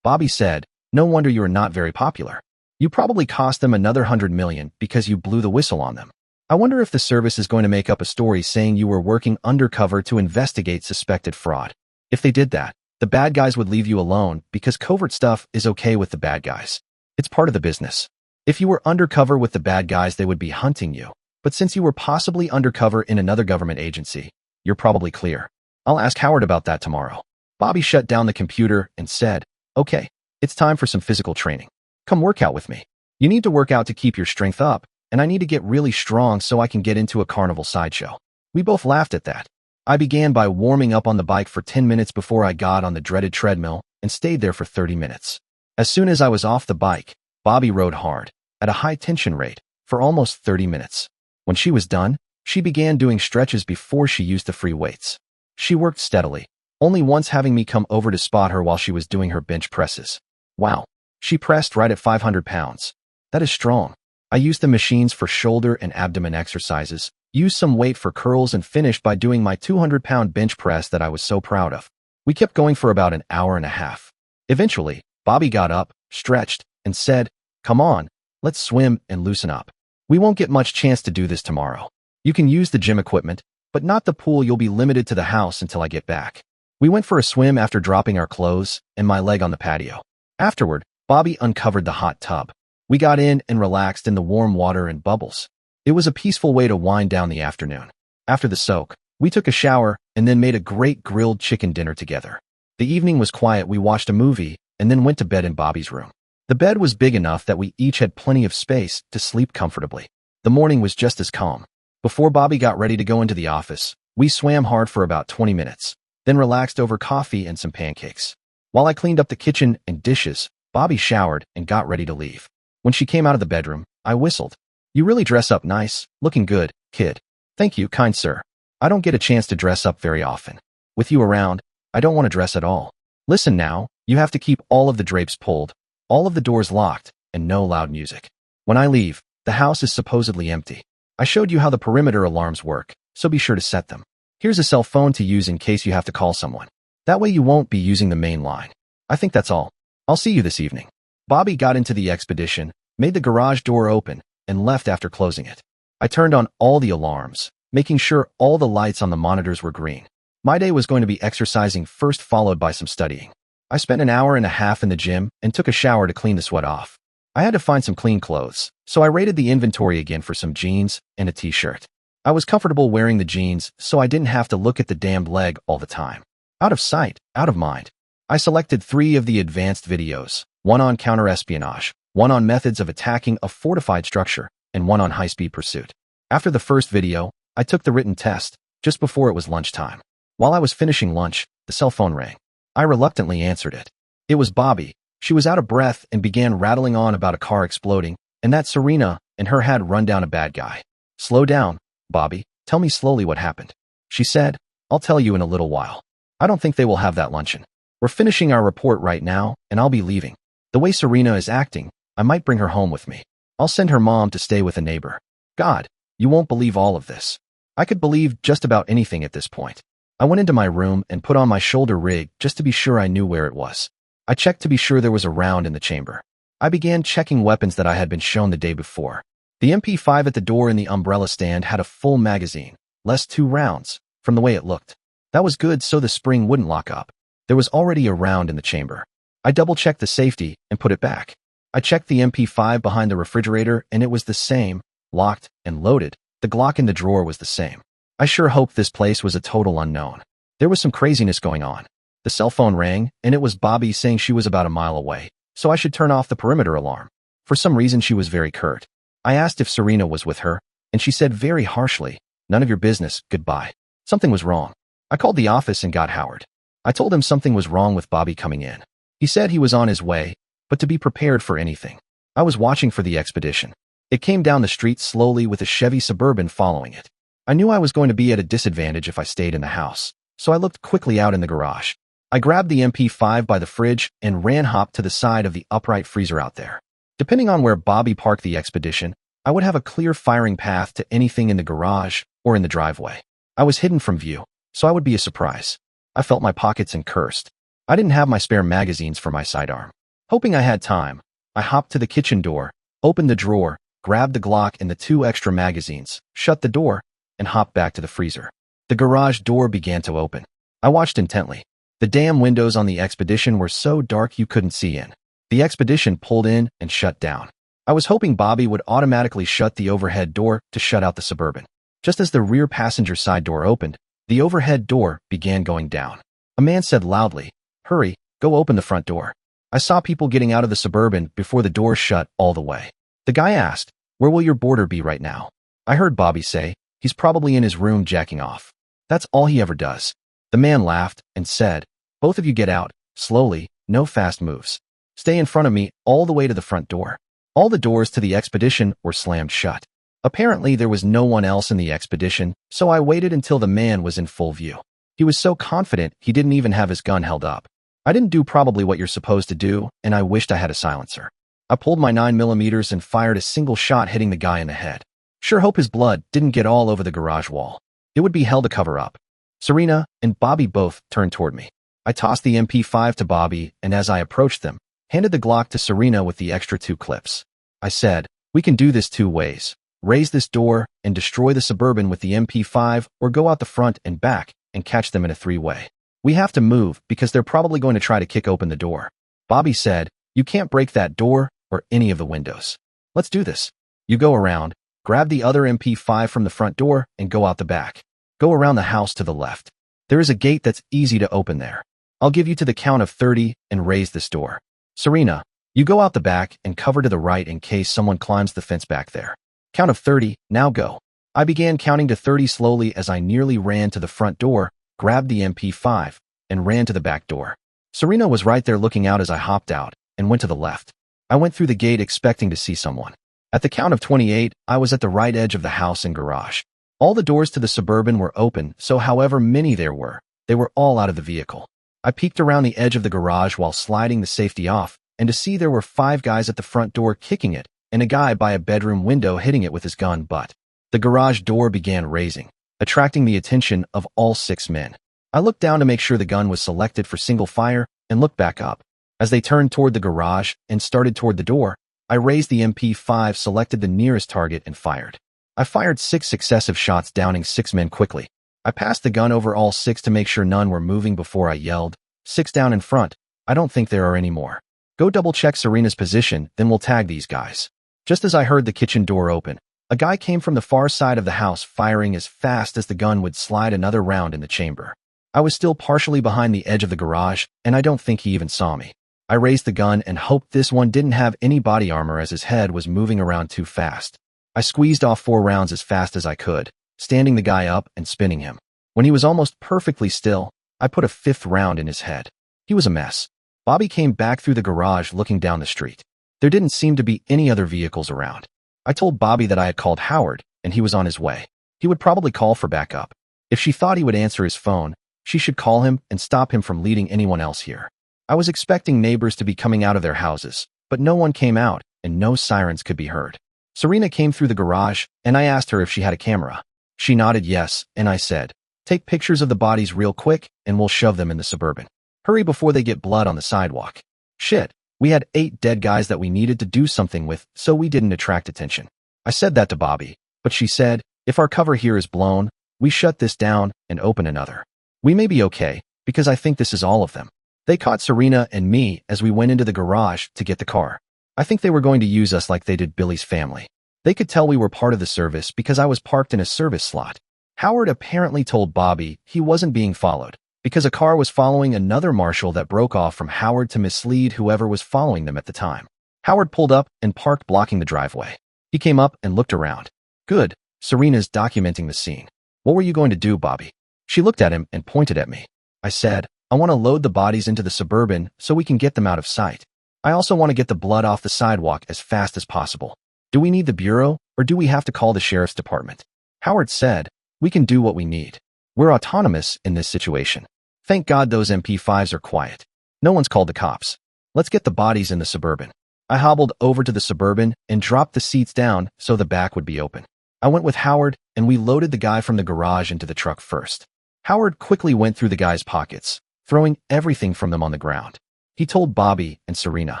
Bobby said, no wonder you are not very popular. You probably cost them another $100 million because you blew the whistle on them. I wonder if the service is going to make up a story saying you were working undercover to investigate suspected fraud. If they did that, the bad guys would leave you alone because covert stuff is okay with the bad guys. It's part of the business. If you were undercover with the bad guys, they would be hunting you. But since you were possibly undercover in another government agency, you're probably clear. I'll ask Howard about that tomorrow. Bobby shut down the computer and said, okay, it's time for some physical training. Come work out with me. You need to work out to keep your strength up, and I need to get really strong so I can get into a carnival sideshow. We both laughed at that. I began by warming up on the bike for 10 minutes before I got on the dreaded treadmill and stayed there for 30 minutes. As soon as I was off the bike, Bobby rode hard, at a high tension rate, for almost 30 minutes. When she was done, she began doing stretches before she used the free weights. She worked steadily, only once having me come over to spot her while she was doing her bench presses. Wow, she pressed right at 500 pounds. That is strong. I used the machines for shoulder and abdomen exercises, used some weight for curls, and finished by doing my 200-pound bench press that I was so proud of. We kept going for about an hour and a half. Eventually, Bobby got up, stretched, and said, come on, let's swim and loosen up. We won't get much chance to do this tomorrow. You can use the gym equipment, but not the pool. You'll be limited to the house until I get back. We went for a swim after dropping our clothes and my leg on the patio. Afterward, Bobby uncovered the hot tub. We got in and relaxed in the warm water and bubbles. It was a peaceful way to wind down the afternoon. After the soak, we took a shower and then made a great grilled chicken dinner together. The evening was quiet. We watched a movie and then went to bed in Bobby's room. The bed was big enough that we each had plenty of space to sleep comfortably. The morning was just as calm. Before Bobby got ready to go into the office, we swam hard for about 20 minutes, then relaxed over coffee and some pancakes. While I cleaned up the kitchen and dishes, Bobby showered and got ready to leave. When she came out of the bedroom, I whistled. You really dress up nice, looking good, kid. Thank you, kind sir. I don't get a chance to dress up very often. With you around, I don't want to dress at all. Listen now, you have to keep all of the drapes pulled, all of the doors locked, and no loud music. When I leave, the house is supposedly empty. I showed you how the perimeter alarms work, so be sure to set them. Here's a cell phone to use in case you have to call someone. That way you won't be using the main line. I think that's all. I'll see you this evening. Bobby got into the expedition, made the garage door open, and left after closing it. I turned on all the alarms, making sure all the lights on the monitors were green. My day was going to be exercising first, followed by some studying. I spent an hour and a half in the gym and took a shower to clean the sweat off. I had to find some clean clothes, so I raided the inventory again for some jeans and a t-shirt. I was comfortable wearing the jeans, so I didn't have to look at the damned leg all the time. Out of sight, out of mind. I selected 3 of the advanced videos, one on counter-espionage, one on methods of attacking a fortified structure, and one on high-speed pursuit. After the first video, I took the written test, just before it was lunchtime. While I was finishing lunch, the cell phone rang. I reluctantly answered it. It was Bobby. She was out of breath and began rattling on about a car exploding, and that Serena and her had run down a bad guy. Slow down, Bobby. Tell me slowly what happened. She said, I'll tell you in a little while. I don't think they will have that luncheon. We're finishing our report right now, and I'll be leaving. The way Serena is acting, I might bring her home with me. I'll send her mom to stay with a neighbor. God, you won't believe all of this. I could believe just about anything at this point. I went into my room and put on my shoulder rig just to be sure I knew where it was. I checked to be sure there was a round in the chamber. I began checking weapons that I had been shown the day before. The MP5 at the door in the umbrella stand had a full magazine, less 2 rounds, from the way it looked. That was good so the spring wouldn't lock up. There was already a round in the chamber. I double-checked the safety and put it back. I checked the MP5 behind the refrigerator and it was the same, locked and loaded. The Glock in the drawer was the same. I sure hoped this place was a total unknown. There was some craziness going on. The cell phone rang and it was Bobby saying she was about a mile away, so I should turn off the perimeter alarm. For some reason she was very curt. I asked if Serena was with her, and she said very harshly, none of your business, goodbye. Something was wrong. I called the office and got Howard. I told him something was wrong with Bobby coming in. He said he was on his way, but to be prepared for anything. I was watching for the expedition. It came down the street slowly with a Chevy Suburban following it. I knew I was going to be at a disadvantage if I stayed in the house, so I looked quickly out in the garage. I grabbed the MP5 by the fridge and ran-hopped to the side of the upright freezer out there. Depending on where Bobby parked the expedition, I would have a clear firing path to anything in the garage or in the driveway. I was hidden from view, so I would be a surprise. I felt my pockets and cursed. I didn't have my spare magazines for my sidearm. Hoping I had time, I hopped to the kitchen door, opened the drawer, grabbed the Glock and the 2 extra magazines, shut the door, and hopped back to the freezer. The garage door began to open. I watched intently. The damn windows on the expedition were so dark you couldn't see in. The expedition pulled in and shut down. I was hoping Bobby would automatically shut the overhead door to shut out the Suburban. Just as the rear passenger side door opened, the overhead door began going down. A man said loudly, "Hurry, go open the front door." I saw people getting out of the Suburban before the door shut all the way. The guy asked, "Where will your boarder be right now?" I heard Bobby say, "He's probably in his room jacking off. That's all he ever does." The man laughed and said, "Both of you get out, slowly, no fast moves. Stay in front of me all the way to the front door." All the doors to the expedition were slammed shut. Apparently there was no one else in the expedition, so I waited until the man was in full view. He was so confident he didn't even have his gun held up. I didn't do probably what you're supposed to do, and I wished I had a silencer. I pulled my 9mm and fired a single shot hitting the guy in the head. Sure hope his blood didn't get all over the garage wall. It would be hell to cover up. Serena and Bobby both turned toward me. I tossed the MP5 to Bobby, and as I approached them, handed the Glock to Serena with the extra 2 clips. I said, "We can do this 2 ways. Raise this door and destroy the Suburban with the MP5, or go out the front and back and catch them in a 3-way. We have to move because they're probably going to try to kick open the door." Bobby said, "You can't break that door or any of the windows. Let's do this. You go around, grab the other MP5 from the front door and go out the back. Go around the house to the left. There is a gate that's easy to open there. I'll give you to the count of 30 and raise this door. Serena, you go out the back and cover to the right in case someone climbs the fence back there. Count of 30, now go." I began counting to 30 slowly as I nearly ran to the front door, grabbed the MP5, and ran to the back door. Serena was right there looking out as I hopped out and went to the left. I went through the gate expecting to see someone. At the count of 28, I was at the right edge of the house and garage. All the doors to the Suburban were open, so however many there were, they were all out of the vehicle. I peeked around the edge of the garage while sliding the safety off, and to see there were 5 guys at the front door kicking it, and a guy by a bedroom window hitting it with his gun butt. The garage door began raising, attracting the attention of all 6 men. I looked down to make sure the gun was selected for single fire and looked back up. As they turned toward the garage and started toward the door, I raised the MP5, selected the nearest target, and fired. I fired 6 successive shots, downing 6 men quickly. I passed the gun over all 6 to make sure none were moving before I yelled, "6 down in front. I don't think there are any more. Go double-check Serena's position, then we'll tag these guys." Just as I heard the kitchen door open, a guy came from the far side of the house, firing as fast as the gun would slide another round in the chamber. I was still partially behind the edge of the garage, and I don't think he even saw me. I raised the gun and hoped this one didn't have any body armor, as his head was moving around too fast. I squeezed off 4 rounds as fast as I could, standing the guy up and spinning him. When he was almost perfectly still, I put a 5th round in his head. He was a mess. Bobby came back through the garage looking down the street. There didn't seem to be any other vehicles around. I told Bobby that I had called Howard, and he was on his way. He would probably call for backup. If she thought he would answer his phone, she should call him and stop him from leading anyone else here. I was expecting neighbors to be coming out of their houses, but no one came out, and no sirens could be heard. Serena came through the garage, and I asked her if she had a camera. She nodded yes, and I said, "Take pictures of the bodies real quick, and we'll shove them in the Suburban. Hurry before they get blood on the sidewalk." Shit, we had 8 dead guys that we needed to do something with, so we didn't attract attention. I said that to Bobby, but she said, "If our cover here is blown, we shut this down and open another. We may be okay, because I think this is all of them." They caught Serena and me as we went into the garage to get the car. I think they were going to use us like they did Billy's family. They could tell we were part of the service because I was parked in a service slot. Howard apparently told Bobby he wasn't being followed because a car was following another marshal that broke off from Howard to mislead whoever was following them at the time. Howard pulled up and parked, blocking the driveway. He came up and looked around. "Good, Serena's documenting the scene. What were you going to do, Bobby?" She looked at him and pointed at me. I said, "I want to load the bodies into the Suburban so we can get them out of sight. I also want to get the blood off the sidewalk as fast as possible. Do we need the bureau, or do we have to call the sheriff's department?" Howard said, "We can do what we need. We're autonomous in this situation. Thank God those MP5s are quiet. No one's called the cops. Let's get the bodies in the Suburban." I hobbled over to the Suburban and dropped the seats down so the back would be open. I went with Howard, and we loaded the guy from the garage into the truck first. Howard quickly went through the guy's pockets, throwing everything from them on the ground. He told Bobby and Serena,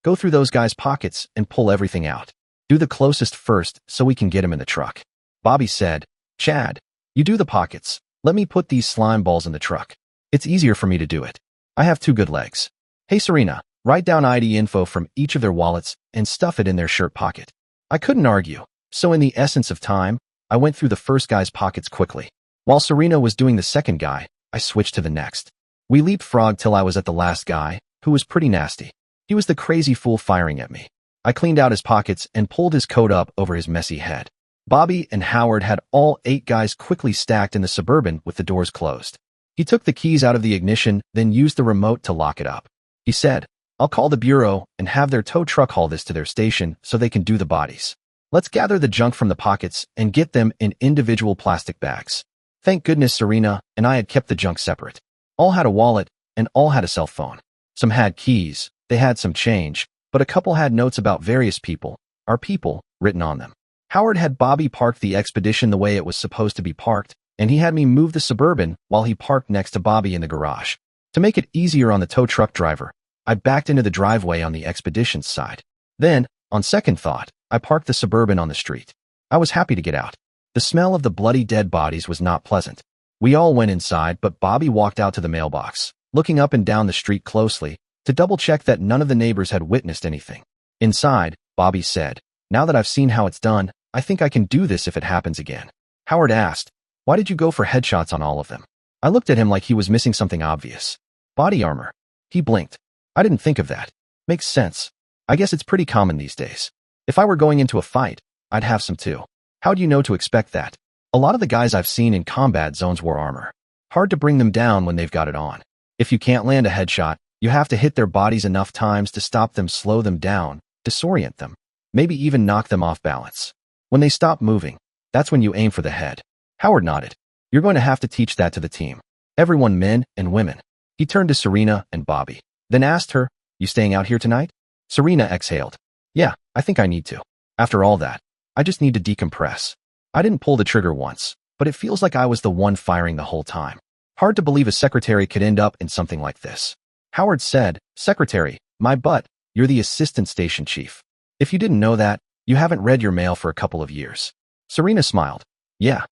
"Go through those guys' pockets and pull everything out. Do the closest first so we can get him in the truck." Bobby said, "Chad, you do the pockets. Let me put these slime balls in the truck. It's easier for me to do it. I have 2 good legs. Hey Serena, write down ID info from each of their wallets and stuff it in their shirt pocket." I couldn't argue, so in the essence of time, I went through the first guy's pockets quickly. While Serena was doing the second guy, I switched to the next. We leapfrogged till I was at the last guy, who was pretty nasty. He was the crazy fool firing at me. I cleaned out his pockets and pulled his coat up over his messy head. Bobby and Howard had all 8 guys quickly stacked in the Suburban with the doors closed. He took the keys out of the ignition, then used the remote to lock it up. He said, "I'll call the bureau and have their tow truck haul this to their station so they can do the bodies. Let's gather the junk from the pockets and get them in individual plastic bags." Thank goodness Serena and I had kept the junk separate. All had a wallet and all had a cell phone. Some had keys, they had some change, but a couple had notes about various people, our people, written on them. Howard had Bobby park the Expedition the way it was supposed to be parked, and he had me move the Suburban while he parked next to Bobby in the garage. To make it easier on the tow truck driver, I backed into the driveway on the Expedition's side. Then, on second thought, I parked the Suburban on the street. I was happy to get out. The smell of the bloody dead bodies was not pleasant. We all went inside, but Bobby walked out to the mailbox, looking up and down the street closely to double-check that none of the neighbors had witnessed anything. Inside, Bobby said, "Now that I've seen how it's done, I think I can do this if it happens again." Howard asked, "Why did you go for headshots on all of them?" I looked at him like he was missing something obvious. "Body armor." He blinked. "I didn't think of that. Makes sense. I guess it's pretty common these days. If I were going into a fight, I'd have some too. How'd you know to expect that? A lot of the guys I've seen in combat zones wore armor. Hard to bring them down when they've got it on. If you can't land a headshot, you have to hit their bodies enough times to stop them, slow them down, disorient them, maybe even knock them off balance. When they stop moving, that's when you aim for the head. Howard nodded. You're going to have to teach that to the team. Everyone, men and women. He turned to Serena and Bobby, then asked her, you staying out here tonight? Serena exhaled. Yeah, I think I need to. After all that, I just need to decompress. I didn't pull the trigger once, but it feels like I was the one firing the whole time. Hard to believe a secretary could end up in something like this. Howard said, Secretary, my butt, you're the assistant station chief. If you didn't know that, you haven't read your mail for a couple of years. Serena smiled. Yeah,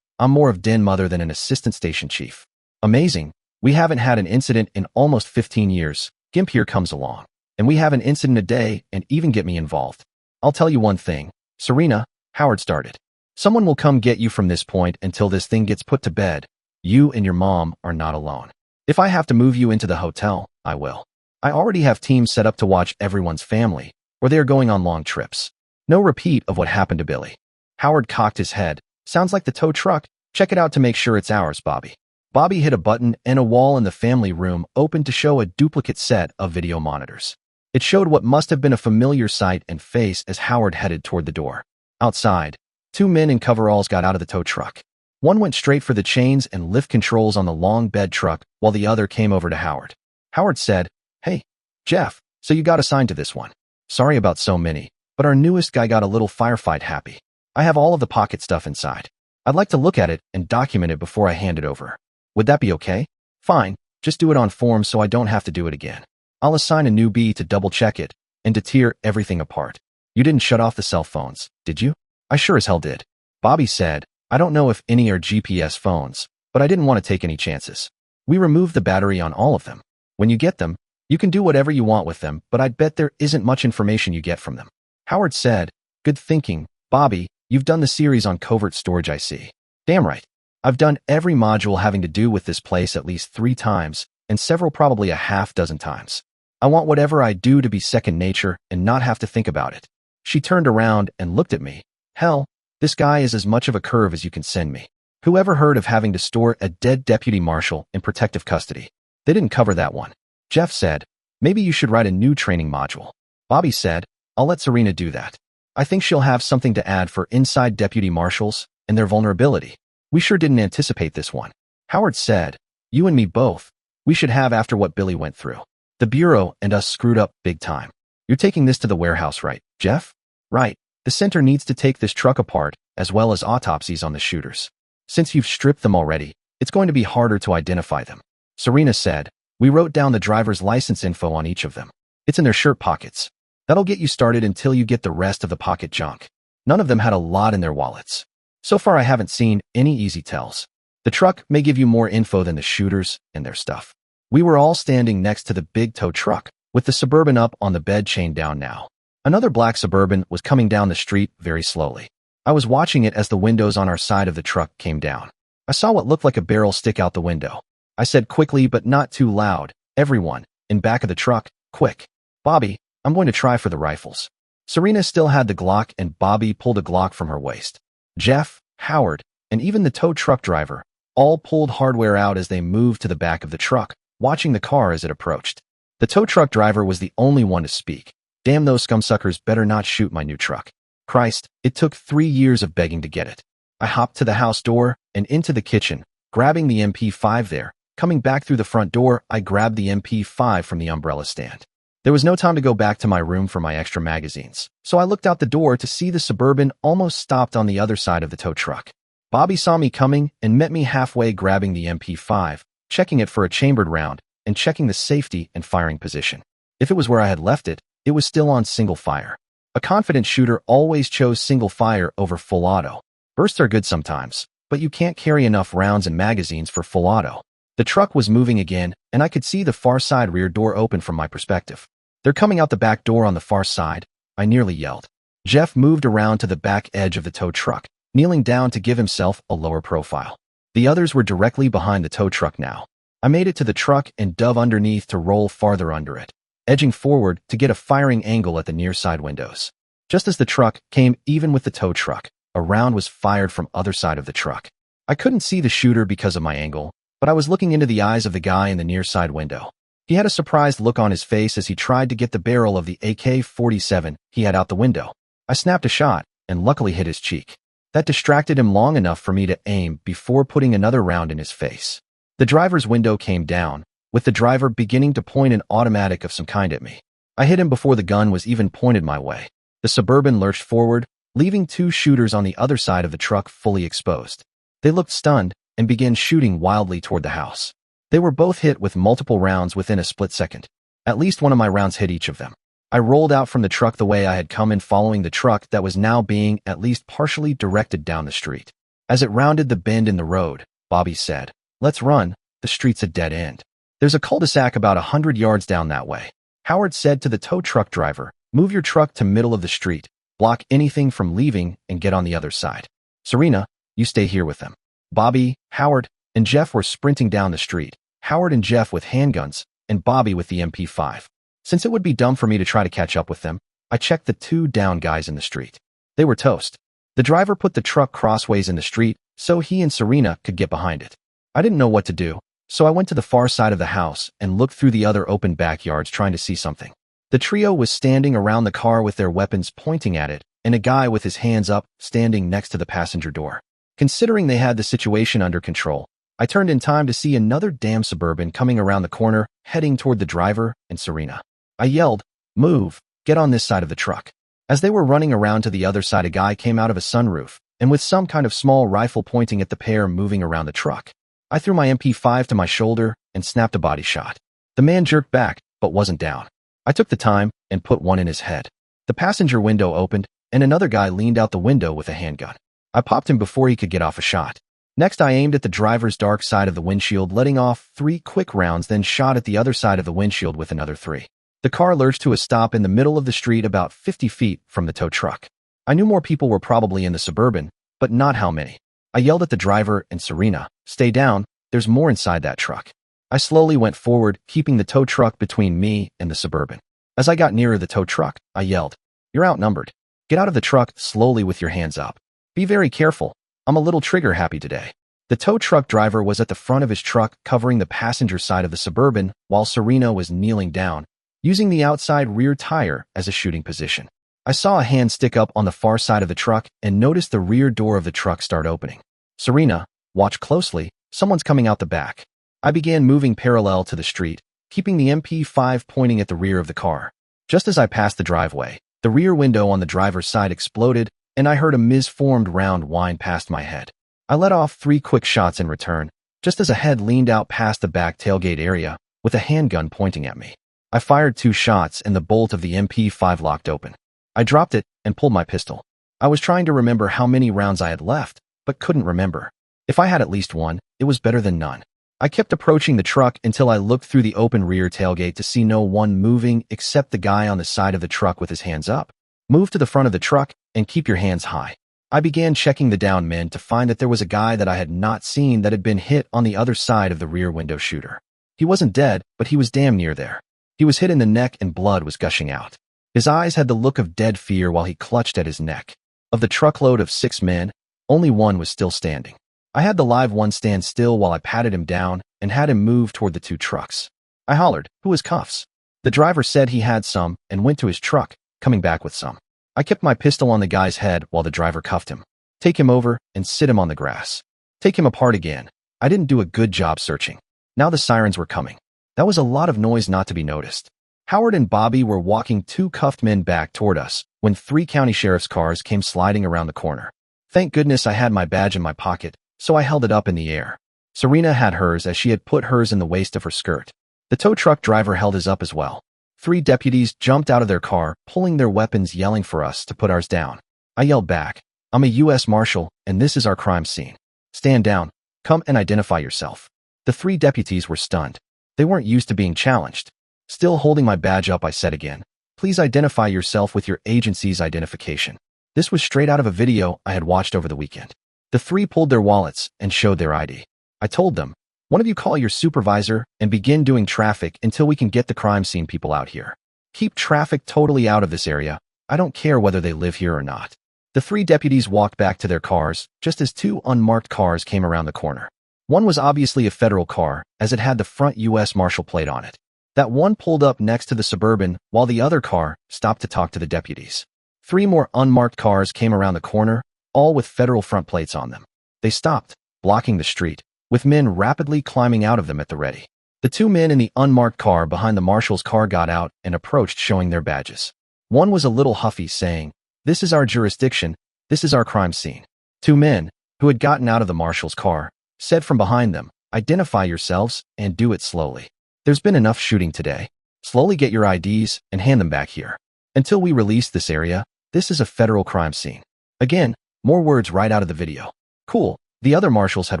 I'm more of den mother than an assistant station chief. Amazing, we haven't had an incident in almost 15 years. Gimp here comes along. And we have an incident a day and even get me involved. I'll tell you one thing, Serena, Howard started. Someone will come get you from this point until this thing gets put to bed. You and your mom are not alone. If I have to move you into the hotel, I will. I already have teams set up to watch everyone's family, or they are going on long trips. No repeat of what happened to Billy. Howard cocked his head. Sounds like the tow truck. Check it out to make sure it's ours, Bobby. Bobby hit a button and a wall in the family room opened to show a duplicate set of video monitors. It showed what must have been a familiar sight and face as Howard headed toward the door. Outside, two men in coveralls got out of the tow truck. One went straight for the chains and lift controls on the long bed truck while the other came over to Howard. Howard said, Hey, Jeff, so you got assigned to this one. Sorry about so many, but our newest guy got a little firefight happy. I have all of the pocket stuff inside. I'd like to look at it and document it before I hand it over. Would that be okay? Fine, just do it on form so I don't have to do it again. I'll assign a newbie to double-check it and to tear everything apart. You didn't shut off the cell phones, did you? I sure as hell did. Bobby said, I don't know if any are GPS phones, but I didn't want to take any chances. We removed the battery on all of them. When you get them, you can do whatever you want with them, but I'd bet there isn't much information you get from them. Howard said, Good thinking, Bobby, you've done the series on covert storage, I see. Damn right. I've done every module having to do with this place at least 3 times, and several probably a half dozen times. I want whatever I do to be second nature and not have to think about it. She turned around and looked at me. Hell, this guy is as much of a curve as you can send me. Whoever heard of having to store a dead deputy marshal in protective custody? They didn't cover that one. Jeff said, maybe you should write a new training module. Bobby said, I'll let Serena do that. I think she'll have something to add for inside deputy marshals and their vulnerability. We sure didn't anticipate this one. Howard said, you and me both. We should have after what Billy went through. The Bureau and us screwed up big time. You're taking this to the warehouse, right, Jeff? Right. The center needs to take this truck apart, as well as autopsies on the shooters. Since you've stripped them already, it's going to be harder to identify them. Serena said, we wrote down the driver's license info on each of them. It's in their shirt pockets. That'll get you started until you get the rest of the pocket junk. None of them had a lot in their wallets. So far I haven't seen any easy tells. The truck may give you more info than the shooters and their stuff. We were all standing next to the big tow truck, with the Suburban up on the bed chained down now. Another black Suburban was coming down the street very slowly. I was watching it as the windows on our side of the truck came down. I saw what looked like a barrel stick out the window. I said quickly but not too loud, everyone, in back of the truck, quick. Bobby, I'm going to try for the rifles. Serena still had the Glock and Bobby pulled a Glock from her waist. Jeff, Howard, and even the tow truck driver all pulled hardware out as they moved to the back of the truck, watching the car as it approached. The tow truck driver was the only one to speak. Damn, those scumsuckers better not shoot my new truck. Christ, it took 3 years of begging to get it. I hopped to the house door and into the kitchen, grabbing the MP5 there. Coming back through the front door, I grabbed the MP5 from the umbrella stand. There was no time to go back to my room for my extra magazines, so I looked out the door to see the Suburban almost stopped on the other side of the tow truck. Bobby saw me coming and met me halfway, grabbing the MP5, checking it for a chambered round, and checking the safety and firing position. If it was where I had left it, it was still on single fire. A confident shooter always chose single fire over full auto. Bursts are good sometimes, but you can't carry enough rounds and magazines for full auto. The truck was moving again, and I could see the far side rear door open from my perspective. They're coming out the back door on the far side, I nearly yelled. Jeff moved around to the back edge of the tow truck, kneeling down to give himself a lower profile. The others were directly behind the tow truck now. I made it to the truck and dove underneath to roll farther under it, edging forward to get a firing angle at the near side windows. Just as the truck came even with the tow truck, a round was fired from other side of the truck. I couldn't see the shooter because of my angle, but I was looking into the eyes of the guy in the near side window. He had a surprised look on his face as he tried to get the barrel of the AK-47 he had out the window. I snapped a shot and luckily hit his cheek. That distracted him long enough for me to aim before putting another round in his face. The driver's window came down, with the driver beginning to point an automatic of some kind at me. I hit him before the gun was even pointed my way. The Suburban lurched forward, leaving two shooters on the other side of the truck fully exposed. They looked stunned and began shooting wildly toward the house. They were both hit with multiple rounds within a split second. At least one of my rounds hit each of them. I rolled out from the truck the way I had come in, following the truck that was now being at least partially directed down the street. As it rounded the bend in the road, Bobby said, "Let's run, the street's a dead end. There's a cul-de-sac about 100 yards down that way." Howard said to the tow truck driver, "Move your truck to middle of the street, block anything from leaving, and get on the other side. Serena, you stay here with them." Bobby, Howard, and Jeff were sprinting down the street, Howard and Jeff with handguns, and Bobby with the MP5. Since it would be dumb for me to try to catch up with them, I checked the two down guys in the street. They were toast. The driver put the truck crossways in the street so he and Serena could get behind it. I didn't know what to do, so I went to the far side of the house and looked through the other open backyards trying to see something. The trio was standing around the car with their weapons pointing at it, and a guy with his hands up standing next to the passenger door. Considering they had the situation under control, I turned in time to see another damn Suburban coming around the corner, heading toward the driver and Serena. I yelled, "Move, get on this side of the truck." As they were running around to the other side, a guy came out of a sunroof, and with some kind of small rifle pointing at the pair moving around the truck. I threw my MP5 to my shoulder and snapped a body shot. The man jerked back, but wasn't down. I took the time and put one in his head. The passenger window opened, and another guy leaned out the window with a handgun. I popped him before he could get off a shot. Next, I aimed at the driver's dark side of the windshield, letting off 3 quick rounds, then shot at the other side of the windshield with another 3. The car lurched to a stop in the middle of the street about 50 feet from the tow truck. I knew more people were probably in the Suburban, but not how many. I yelled at the driver and Serena, "Stay down, there's more inside that truck." I slowly went forward, keeping the tow truck between me and the Suburban. As I got nearer the tow truck, I yelled, "You're outnumbered. Get out of the truck slowly with your hands up. Be very careful. I'm a little trigger happy today." The tow truck driver was at the front of his truck covering the passenger side of the Suburban, while Serena was kneeling down, using the outside rear tire as a shooting position. I saw a hand stick up on the far side of the truck and noticed the rear door of the truck start opening. "Serena, watch closely, someone's coming out the back." I began moving parallel to the street, keeping the MP5 pointing at the rear of the car. Just as I passed the driveway, the rear window on the driver's side exploded, and I heard a misformed round whine past my head. I let off 3 quick shots in return, just as a head leaned out past the back tailgate area, with a handgun pointing at me. I fired 2 shots and the bolt of the MP5 locked open. I dropped it and pulled my pistol. I was trying to remember how many rounds I had left, but couldn't remember. If I had at least one, it was better than none. I kept approaching the truck until I looked through the open rear tailgate to see no one moving except the guy on the side of the truck with his hands up. "Move to the front of the truck and keep your hands high." I began checking the down men to find that there was a guy that I had not seen that had been hit on the other side of the rear window shooter. He wasn't dead, but he was damn near there. He was hit in the neck and blood was gushing out. His eyes had the look of dead fear while he clutched at his neck. Of the truckload of 6 men, only one was still standing. I had the live one stand still while I patted him down and had him move toward the 2 trucks. I hollered, "Who has cuffs?" The driver said he had some and went to his truck, coming back with some. I kept my pistol on the guy's head while the driver cuffed him. "Take him over and sit him on the grass. Take him apart again." I didn't do a good job searching. Now the sirens were coming. That was a lot of noise not to be noticed. Howard and Bobby were walking 2 cuffed men back toward us when 3 county sheriff's cars came sliding around the corner. Thank goodness I had my badge in my pocket, so I held it up in the air. Serena had hers as she had put hers in the waist of her skirt. The tow truck driver held his up as well. 3 deputies jumped out of their car, pulling their weapons, yelling for us to put ours down. I yelled back, "I'm a U.S. Marshal, and this is our crime scene. Stand down. Come and identify yourself." The 3 deputies were stunned. They weren't used to being challenged. Still holding my badge up, I said again, "Please identify yourself with your agency's identification." This was straight out of a video I had watched over the weekend. The 3 pulled their wallets and showed their ID. I told them, "One of you call your supervisor and begin doing traffic until we can get the crime scene people out here. Keep traffic totally out of this area. I don't care whether they live here or not." The 3 deputies walked back to their cars just as 2 unmarked cars came around the corner. One was obviously a federal car, as it had the front U.S. Marshal plate on it. That one pulled up next to the Suburban, while the other car stopped to talk to the deputies. 3 more unmarked cars came around the corner, all with federal front plates on them. They stopped, blocking the street, with men rapidly climbing out of them at the ready. The two men in the unmarked car behind the marshal's car got out and approached, showing their badges. One was a little huffy, saying, "This is our jurisdiction, this is our crime scene." Two men, who had gotten out of the marshal's car, said from behind them, "Identify yourselves and do it slowly. There's been enough shooting today. Slowly get your IDs and hand them back here. Until we release this area, this is a federal crime scene." Again, more words right out of the video. Cool. The other marshals had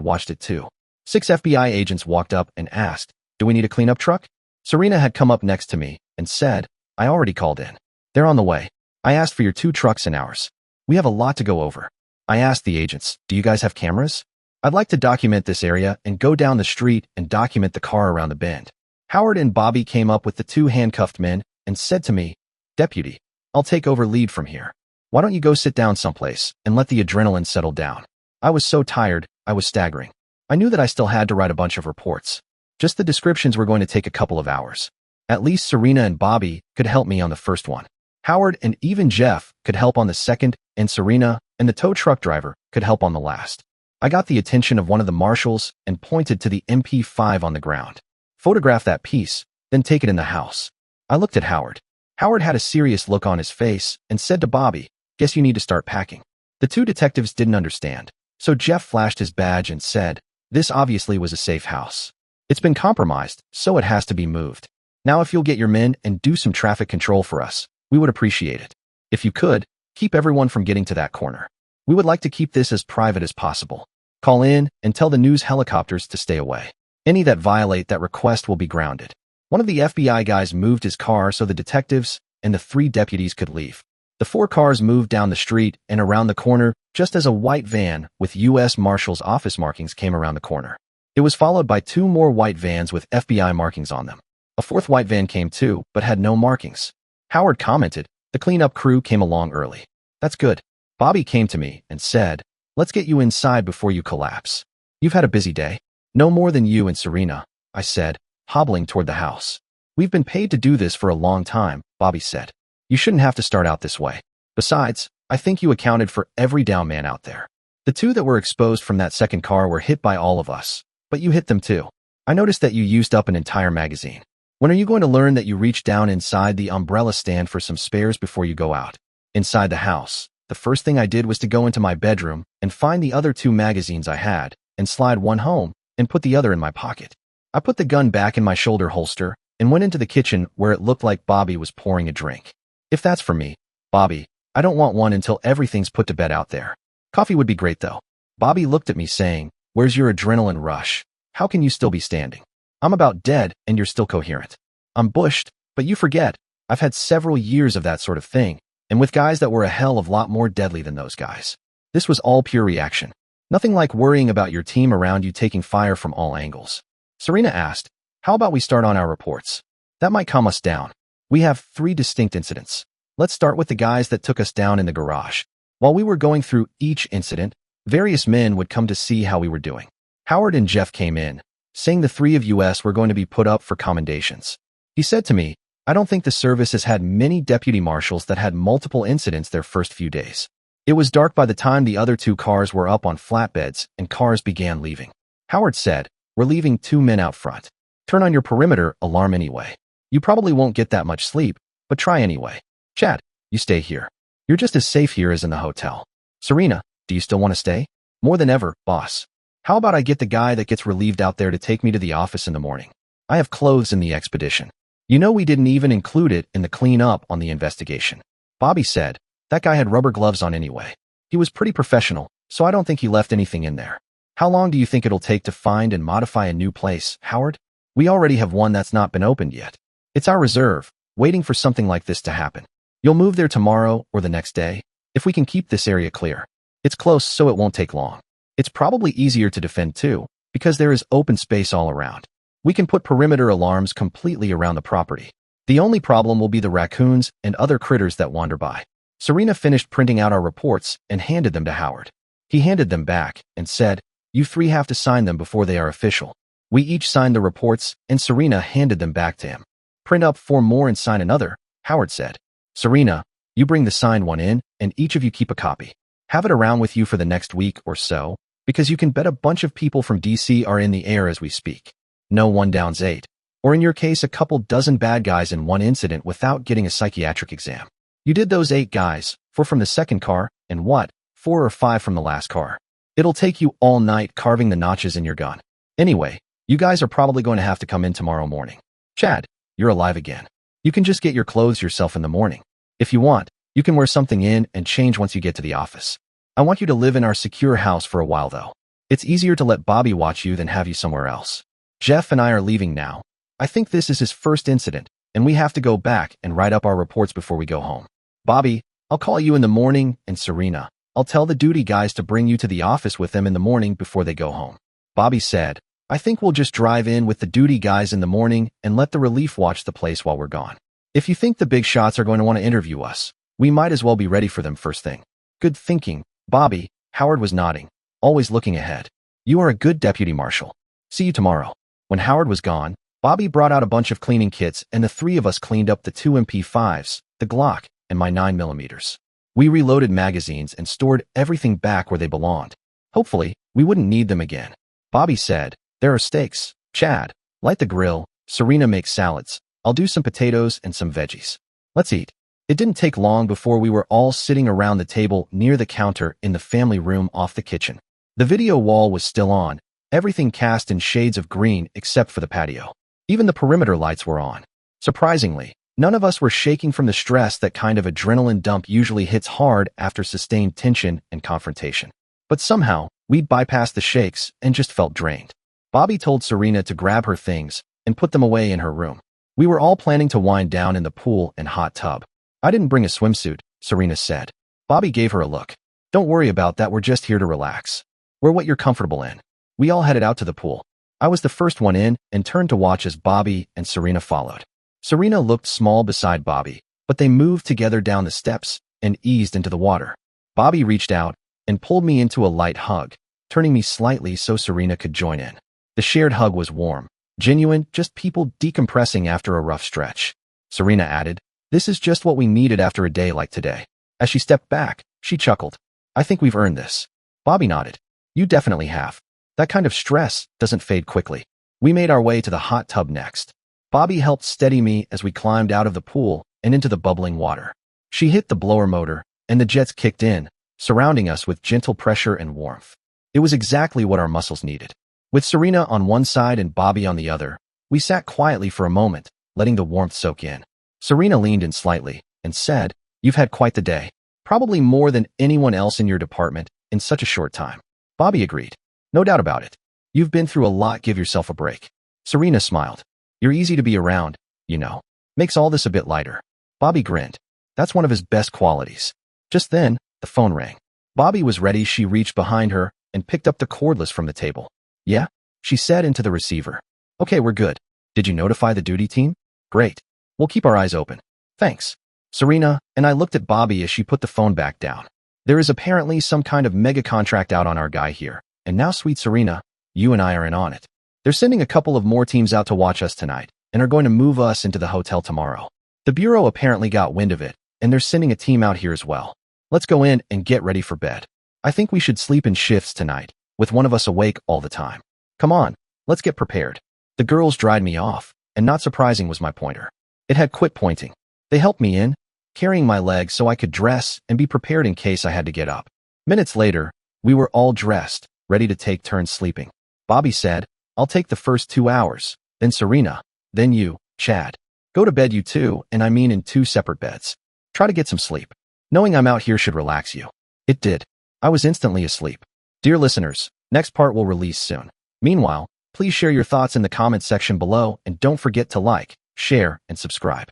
watched it too. 6 FBI agents walked up and asked, "Do we need a cleanup truck?" Serena had come up next to me and said, "I already called in. They're on the way. I asked for your 2 trucks and ours. We have a lot to go over." I asked the agents, "Do you guys have cameras? I'd like to document this area and go down the street and document the car around the bend." Howard and Bobby came up with the 2 handcuffed men and said to me, "Deputy, I'll take over lead from here. Why don't you go sit down someplace and let the adrenaline settle down?" I was so tired, I was staggering. I knew that I still had to write a bunch of reports. Just the descriptions were going to take a couple of hours. At least Serena and Bobby could help me on the first one. Howard and even Jeff could help on the second, and Serena and the tow truck driver could help on the last. I got the attention of one of the marshals and pointed to the MP5 on the ground. "Photograph that piece, then take it in the house." I looked at Howard. Howard had a serious look on his face and said to Bobby, "Guess you need to start packing." The 2 detectives didn't understand, so Jeff flashed his badge and said, "This obviously was a safe house. It's been compromised, so it has to be moved. Now if you'll get your men and do some traffic control for us, we would appreciate it. If you could, keep everyone from getting to that corner. We would like to keep this as private as possible. Call in and tell the news helicopters to stay away. Any that violate that request will be grounded." One of the FBI guys moved his car so the detectives and the 3 deputies could leave. The 4 cars moved down the street and around the corner just as a white van with U.S. Marshal's office markings came around the corner. It was followed by 2 more white vans with FBI markings on them. A 4th white van came too, but had no markings. Howard commented, "The cleanup crew came along early. That's good." Bobby came to me and said, "Let's get you inside before you collapse. You've had a busy day." "No more than you and Serena," I said, hobbling toward the house. "We've been paid to do this for a long time," Bobby said. "You shouldn't have to start out this way. Besides, I think you accounted for every down man out there. The 2 that were exposed from that second car were hit by all of us, but you hit them too. I noticed that you used up an entire magazine. When are you going to learn that you reach down inside the umbrella stand for some spares before you go out?" Inside the house, the first thing I did was to go into my bedroom and find the other 2 magazines I had and slide one home and put the other in my pocket. I put the gun back in my shoulder holster and went into the kitchen where it looked like Bobby was pouring a drink. "If that's for me, Bobby, I don't want one until everything's put to bed out there. Coffee would be great though." Bobby looked at me saying, "Where's your adrenaline rush? How can you still be standing? I'm about dead and you're still coherent." "I'm bushed, but you forget, I've had several years of that sort of thing, and with guys that were a hell of a lot more deadly than those guys. This was all pure reaction. Nothing like worrying about your team around you taking fire from all angles." Serena asked, "How about we start on our reports? That might calm us down. We have 3 distinct incidents. Let's start with the guys that took us down in the garage. While we were going through each incident, various men would come to see how we were doing. Howard and Jeff came in, saying the 3 of us were going to be put up for commendations. He said to me, "I don't think the service has had many deputy marshals that had multiple incidents their first few days." It was dark by the time the other 2 cars were up on flatbeds and cars began leaving. Howard said, "We're leaving 2 men out front. Turn on your perimeter alarm anyway. You probably won't get that much sleep, but try anyway. Chad, you stay here. You're just as safe here as in the hotel. Serena, do you still want to stay?" "More than ever, boss. How about I get the guy that gets relieved out there to take me to the office in the morning? I have clothes in the expedition. You know we didn't even include it in the clean-up on the investigation." Bobby said, "That guy had rubber gloves on anyway. He was pretty professional, so I don't think he left anything in there. How long do you think it'll take to find and modify a new place, Howard? We already have one that's not been opened yet. It's our reserve, waiting for something like this to happen. You'll move there tomorrow or the next day, if we can keep this area clear. It's close, so it won't take long. It's probably easier to defend too, because there is open space all around. We can put perimeter alarms completely around the property. The only problem will be the raccoons and other critters that wander by." Serena finished printing out our reports and handed them to Howard. He handed them back and said, "You 3 have to sign them before they are official." We each signed the reports and Serena handed them back to him. "Print up 4 more and sign another," Howard said. "Serena, you bring the signed one in and each of you keep a copy." Have it around with you for the next week or so, because you can bet a bunch of people from DC are in the air as we speak. No one downs 8. Or in your case, a couple dozen bad guys in one incident without getting a psychiatric exam. You did those 8 guys, 4 from the second car, and what, 4 or 5 from the last car. It'll take you all night carving the notches in your gun. Anyway, you guys are probably going to have to come in tomorrow morning. Chad, you're alive again. You can just get your clothes yourself in the morning. If you want, you can wear something in and change once you get to the office. I want you to live in our secure house for a while though. It's easier to let Bobby watch you than have you somewhere else. Jeff and I are leaving now. I think this is his first incident, and we have to go back and write up our reports before we go home. Bobby, I'll call you in the morning, and Serena, I'll tell the duty guys to bring you to the office with them in the morning before they go home. Bobby said, I think we'll just drive in with the duty guys in the morning and let the relief watch the place while we're gone. If you think the big shots are going to want to interview us, we might as well be ready for them first thing. Good thinking, Bobby. Howard was nodding, always looking ahead. You are a good deputy marshal. See you tomorrow. When Howard was gone, Bobby brought out a bunch of cleaning kits and the 3 of us cleaned up the 2 MP5s, the Glock, and my 9mm. We reloaded magazines and stored everything back where they belonged. Hopefully, we wouldn't need them again. Bobby said, there are steaks. Chad, light the grill. Serena makes salads. I'll do some potatoes and some veggies. Let's eat. It didn't take long before we were all sitting around the table near the counter in the family room off the kitchen. The video wall was still on, everything cast in shades of green except for the patio. Even the perimeter lights were on. Surprisingly, none of us were shaking from the stress that kind of adrenaline dump usually hits hard after sustained tension and confrontation. But somehow, we'd bypassed the shakes and just felt drained. Bobby told Serena to grab her things and put them away in her room. We were all planning to wind down in the pool and hot tub. I didn't bring a swimsuit, Serena said. Bobby gave her a look. Don't worry about that, we're just here to relax. We're what you're comfortable in. We all headed out to the pool. I was the first one in and turned to watch as Bobby and Serena followed. Serena looked small beside Bobby, but they moved together down the steps and eased into the water. Bobby reached out and pulled me into a light hug, turning me slightly so Serena could join in. The shared hug was warm, genuine, just people decompressing after a rough stretch. Serena added, this is just what we needed after a day like today. As she stepped back, she chuckled. I think we've earned this. Bobby nodded. You definitely have. That kind of stress doesn't fade quickly. We made our way to the hot tub next. Bobby helped steady me as we climbed out of the pool and into the bubbling water. She hit the blower motor, and the jets kicked in, surrounding us with gentle pressure and warmth. It was exactly what our muscles needed. With Serena on one side and Bobby on the other, we sat quietly for a moment, letting the warmth soak in. Serena leaned in slightly and said, You've had quite the day. Probably more than anyone else in your department in such a short time. Bobby agreed. No doubt about it. You've been through a lot, give yourself a break. Serena smiled. You're easy to be around, you know. Makes all this a bit lighter. Bobby grinned. That's one of his best qualities. Just then, the phone rang. Bobby was ready. She reached behind her and picked up the cordless from the table. Yeah? She said into the receiver. Okay, we're good. Did you notify the duty team? Great. We'll keep our eyes open. Thanks. Serena and I looked at Bobby as she put the phone back down. There is apparently some kind of mega contract out on our guy here. And now, sweet Serena, you and I are in on it. They're sending a couple of more teams out to watch us tonight and are going to move us into the hotel tomorrow. The Bureau apparently got wind of it, and they're sending a team out here as well. Let's go in and get ready for bed. I think we should sleep in shifts tonight, with one of us awake all the time. Come on, let's get prepared. The girls dried me off, and not surprising was my pointer. It had quit pointing. They helped me in, carrying my legs so I could dress and be prepared in case I had to get up. Minutes later, we were all dressed, ready to take turns sleeping. Bobby said, I'll take the first 2 hours, then Serena, then you, Chad. Go to bed you two, and I mean in 2 separate beds. Try to get some sleep. Knowing I'm out here should relax you. It did. I was instantly asleep. Dear listeners, next part will release soon. Meanwhile, please share your thoughts in the comments section below and don't forget to like, share, and subscribe.